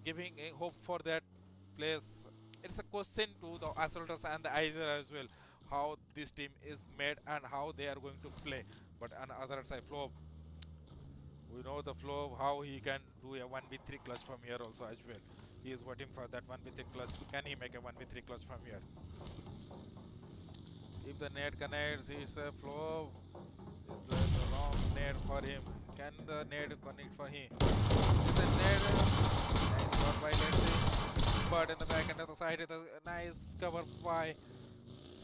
giving a hope for that place. It's a question to the assaulters and the ISL as well, how this team is made and how they are going to play. But on the other side, Flo, we know the flow, how he can do a 1v3 clutch from here also as well. He is waiting for that 1v3 clutch. Can he make a 1v3 clutch from here? If the net connects, it's a flow. Is the wrong net for him? Can the net connect for him? Is the net? Nice shot by Let's. But in the back end of the side, it's a nice cover by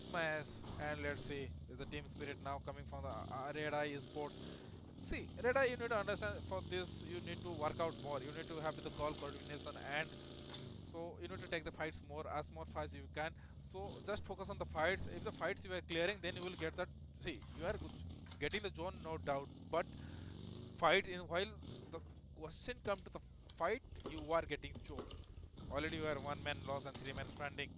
Smash. And let's see, is the team spirit now coming from the Red Eye Esports? See, Red Eye, you need to understand for this, you need to work out more. You need to have the call coordination and so you need to take the fights more as fast as you can. So just focus on the fights. If the fights you are clearing, then you will get that. See, you are getting the zone, no doubt. But fight in while the question come to the fight, you are getting choked. Already you are 1 man loss and 3 man standing.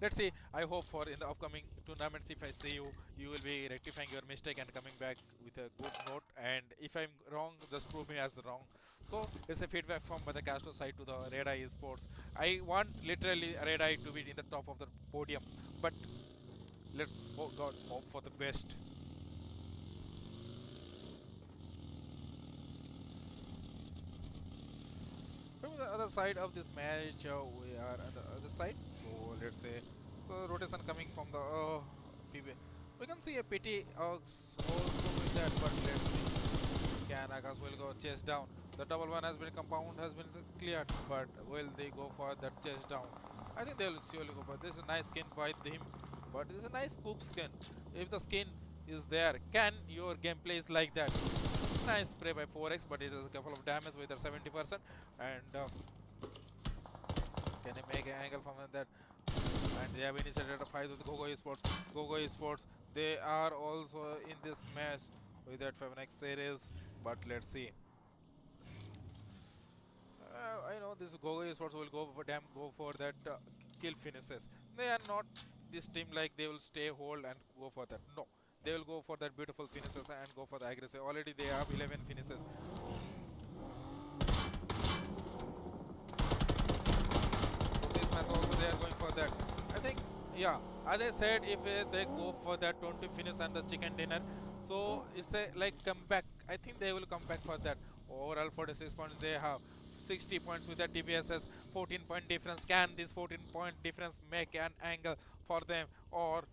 Let's see. I hope for in the upcoming tournaments, if I see you, you will be rectifying your mistake and coming back with a good note. And if I'm wrong, just prove me as wrong. So it's a feedback from the Castro side to the Red Eye Esports. I want literally Red Eye to be in the top of the podium, but let's hope for the best. From the other side of this match, we are on the other side. So let's say, so rotation coming from the PB. We can see a pity also with that, but let's see. Can Akash will go chase down. The double one has been compound has been cleared, but will they go for that chase down? I think they will surely go. But this is a nice skin by him. But this is a nice scoop skin. If the skin is there, can your gameplay is like that? Nice spray by 4x, but it is a couple of damage with a 70%. And can he make an angle from that? And they have initiated a fight with GoGo Esports. GoGo Esports, they are also in this match with that 7x series. But let's see. I know this GoGo Esports will go for that kill finishes. They are not this team like they will stay hold and go for that. No. They will go for that beautiful finishes and go for the aggressive. Already they have 11 finishes. So this match also they are going for that. I think, yeah, as I said, if they go for that 20 finish and the chicken dinner, so it's a like comeback. I think they will come back for that. Overall 46 points they have. 60 points with the TBSS, 14-point difference. Can this 14-point difference make an angle for them, or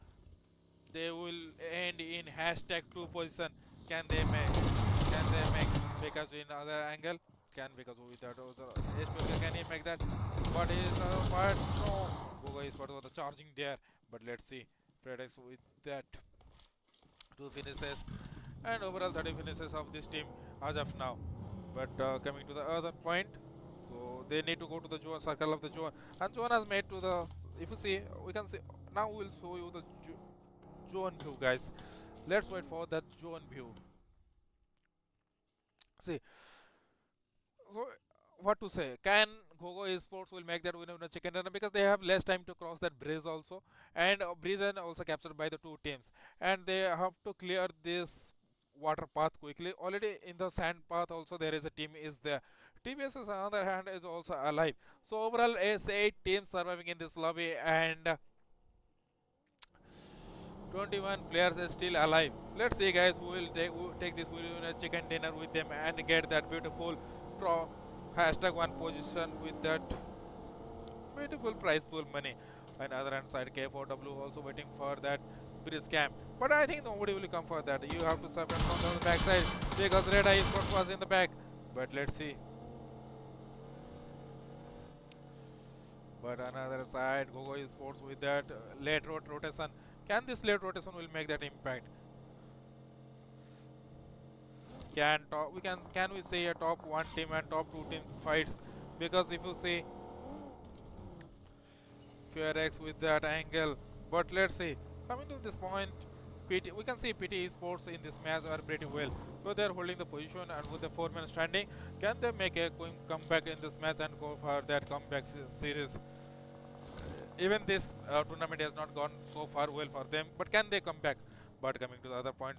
they will end in hashtag 2 position? Can they make because in other angle? Because with that can he make that? But is but no. GoGo is part of the charging there. But let's see. FedEx with that 2 finishes and overall 30 finishes of this team as of now. But coming to the other point, so they need to go to the zone, circle of the zone, and zone has made to the, if you see, we can see, now we'll show you the zone view, guys. Let's wait for that zone view. See, so what to say, can GoGo Esports will make that winner chicken dinner because they have less time to cross that bridge also, and bridge is also captured by the 2 teams, and they have to clear this water path quickly. Already in the sand path also there is a team is there. TBS on the other hand is also alive. So overall is 8 teams surviving in this lobby, and 21 players is still alive. Let's see, guys, who will take this winner chicken dinner with them and get that beautiful hashtag 1 position with that beautiful prize pool money. And other hand side, K4W also waiting for that bridge camp, but I think nobody will come for that. You have to suffer from the back side because Red Eye Esports was in the back. But let's see. But another side, GoGo Esports with that late rotation. Can this late rotation will make that impact? Can we say a top 1 team and top 2 teams fights? Because if you see FearX with that angle, but let's see. Coming to this point, we can see PT Esports in this match are pretty well. So they are holding the position, and with the 4-man standing, can they make a comeback in this match and go for that comeback series? Even this tournament has not gone so far well for them, but can they come back? But coming to the other point,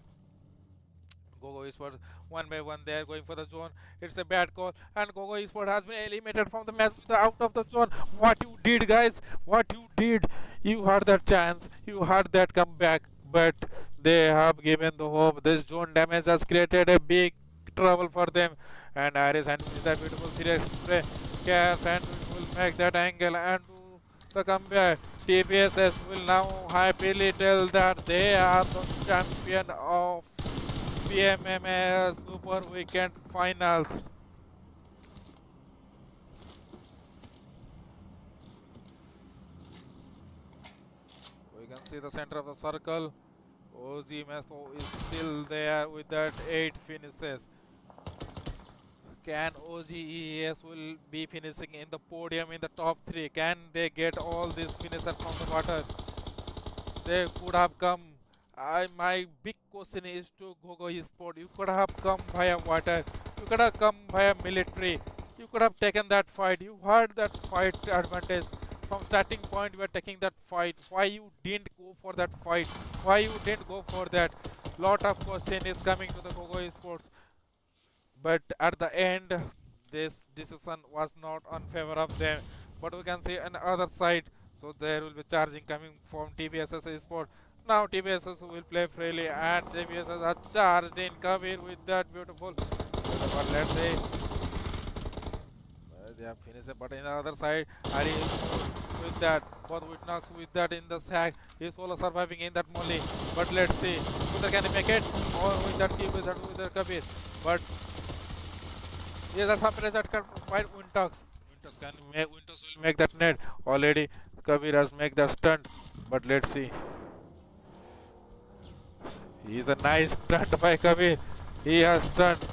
GoGo Esports 1 by 1 they are going for the zone. It's a bad call, and GoGo Esports has been eliminated from the match out of the zone. What you did, guys? What you did? You had that chance, you had that comeback, but they have given the hope. This zone damage has created a big trouble for them. And Iris and that beautiful 3x spray. Cass and will make that angle and do the comeback. TBSS will now happily tell that they are the champion of PMMS Super Weekend Finals. We can see the center of the circle. OG Mesto is still there with that 8 finishes. Can OGES will be finishing in the podium in the top 3? Can they get all these finishes from the water? They could have come. My big question is to GoGo Esports. You could have come via water. You could have come via military. You could have taken that fight. You had that fight advantage. From starting point, you were taking that fight. Why you didn't go for that fight? Why you didn't go for that? Lot of question is coming to the GoGo Esports. But at the end, this decision was not on favor of them. But we can see on the other side, so there will be charging coming from TBSS Esports. Now TBSS will play freely and TBSS are charged in Kabir with that beautiful. But let's see. They have finished it, but in the other side, Ari is with that, both with knocks with that in the sack. He's solo surviving in that molly. But let's see, whether can he make it or with that keep with the Kabir. But yes, that's happened that can fight Wintox. Wintox will make that net. Already Kabir has made that stunt. But let's see. He's a nice stunt by Kabir. He has stunned.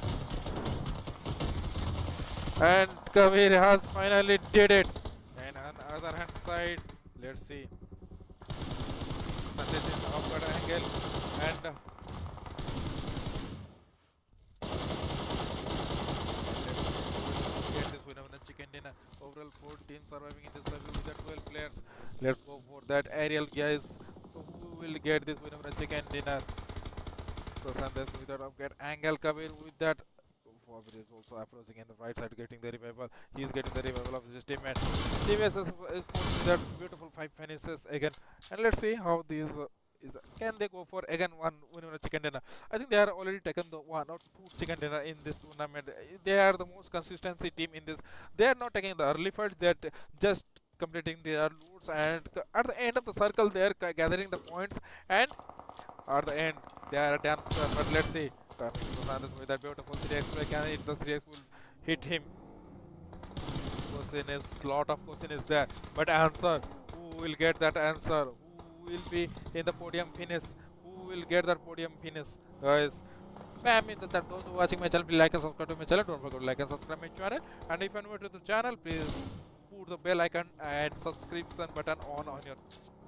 And Kabir has finally did it. And on the other hand side, let's see. Sandesh is upward angle and get this winner in a chicken dinner. Overall 4 teams surviving in this level with the 12 players. Let's go for that aerial guys. So who will get this winner in a chicken dinner? So Sandesh with that get angle. Kabir with that. Is also approaching in the right side, getting the revival. He's getting the revival of his teammate. TBS is putting that beautiful 5 finishes again. And let's see how these can they go for again one winner chicken dinner. I think they are already taken the 1 or 2 chicken dinner in this tournament. They are the most consistency team in this. They are not taking the early fight. They are just completing their loots, and at the end of the circle they are gathering the points, and at the end they are done. But let's see. With that beautiful 3x play, can hit the 3x will hit him. Question is, lot of question is there, but answer, who will get that answer? Who will be in the podium finish? Who will get that podium finish? Guys, spam in the chat. Those who are watching my channel, please like and subscribe to my channel. Don't forget to like and subscribe my channel. And if you are new to the channel, please put the bell icon and subscription button on your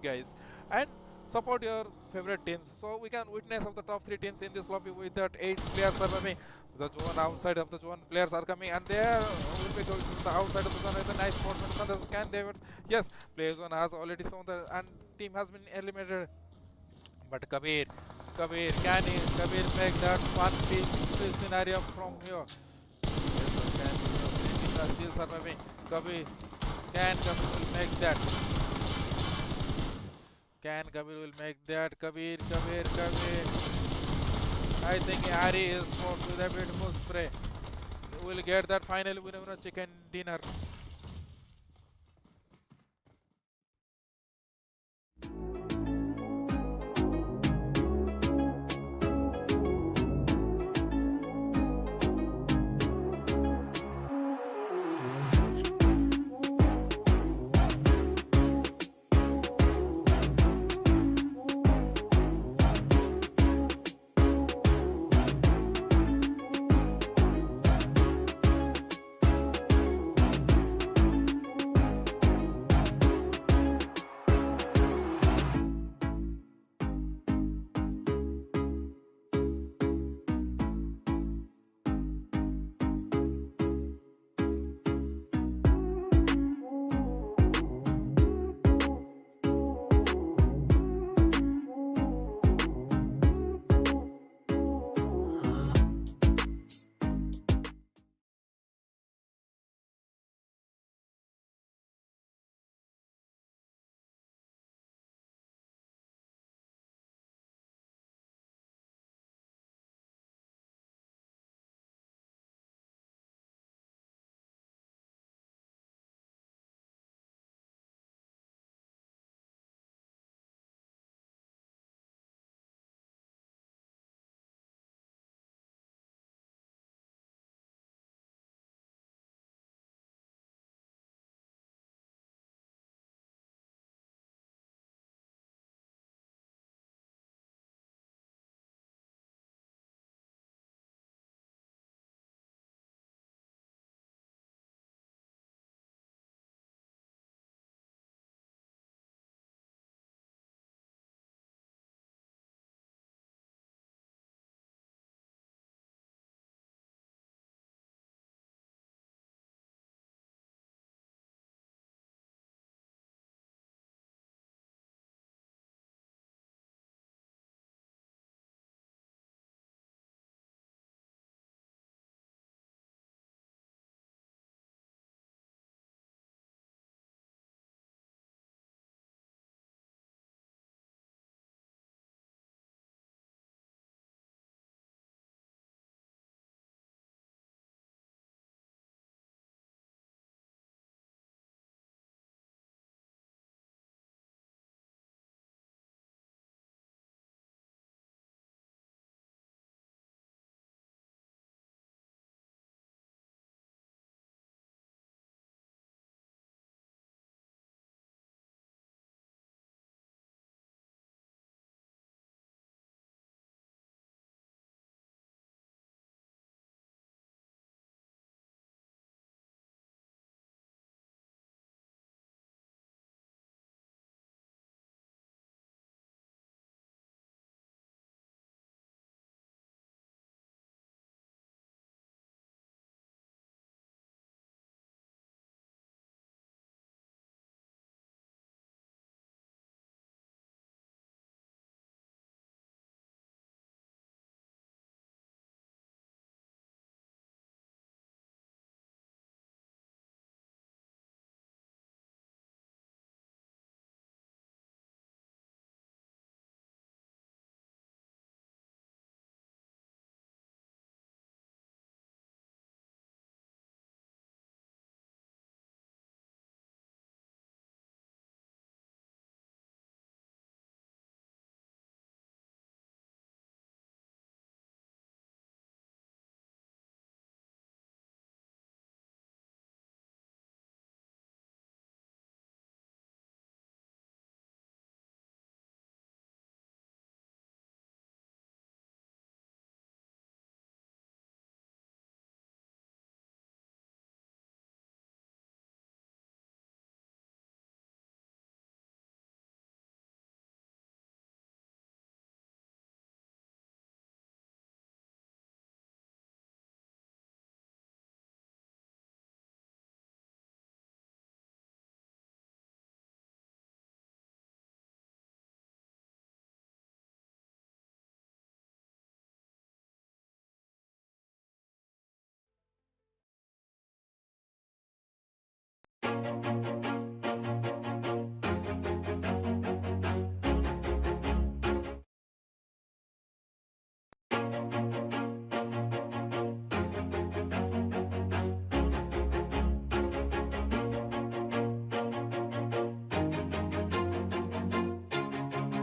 guys. And support your favorite teams. So we can witness of the top 3 teams in this lobby with that 8 players surviving. The zone outside of the zone players are coming, and there will be going to the outside of the zone with a nice spot. Can they? Yes, play zone has already shown the and team has been eliminated. But Kabir, can he? Kabir make that 1v3 scenario from here? Yes, still surviving. Kabir will make that? Can Kabir will make that? Kabir. I think Ari is for to the beautiful spray. We will get that final winner chicken dinner.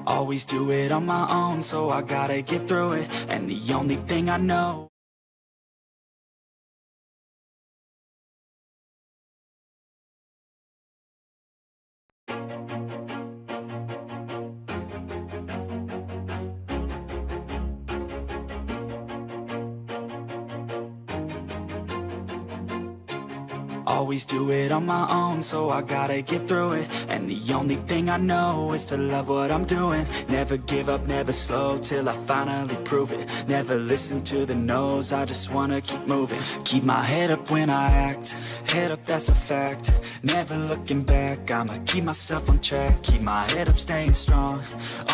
Always do it on my own, so I gotta get through it. And the only thing I know, always do it on my own, so I gotta get through it. And the only thing I know is to love what I'm doing. Never give up, never slow, till I finally prove it. Never listen to the no's, I just wanna keep moving. Keep my head up when I act, head up, that's a fact. Never looking back, I'ma keep myself on track. Keep my head up, staying strong,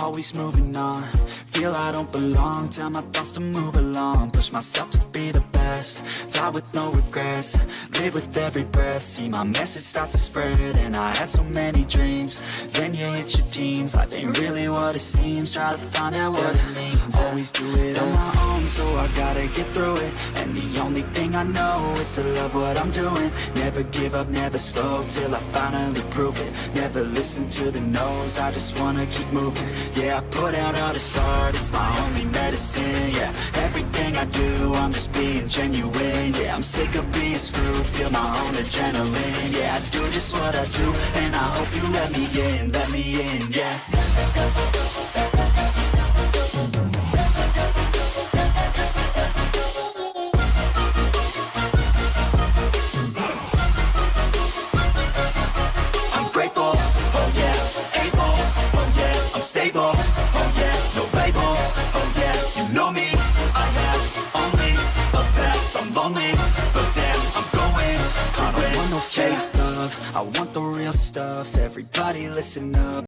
always moving on. Feel I don't belong, tell my thoughts to move along. Push myself to be the best, die with no regrets. Live with every breath, see my message start to spread. And I had so many dreams, then you hit your teens. Life ain't really what it seems, try to find out what it means. Always do it on my own, so I gotta get through it. And the only thing I know is to love what I'm doing. Never give up, never slow, till I finally prove it. Never listen to the no's, I just wanna keep moving. Yeah, I put out all this art, it's my only medicine. Yeah, everything I do, I'm just being genuine. Yeah, I'm sick of being screwed, feel my own adrenaline. Yeah, I do just what I do, and I hope you let me in, yeah. I'm grateful, oh yeah, able, oh yeah, I'm stable, oh yeah, no label, oh yeah, you know me, I have only a path, I'm lonely, but damn, I'm going to win. I don't want no fake love, I want the real stuff, everybody listen up.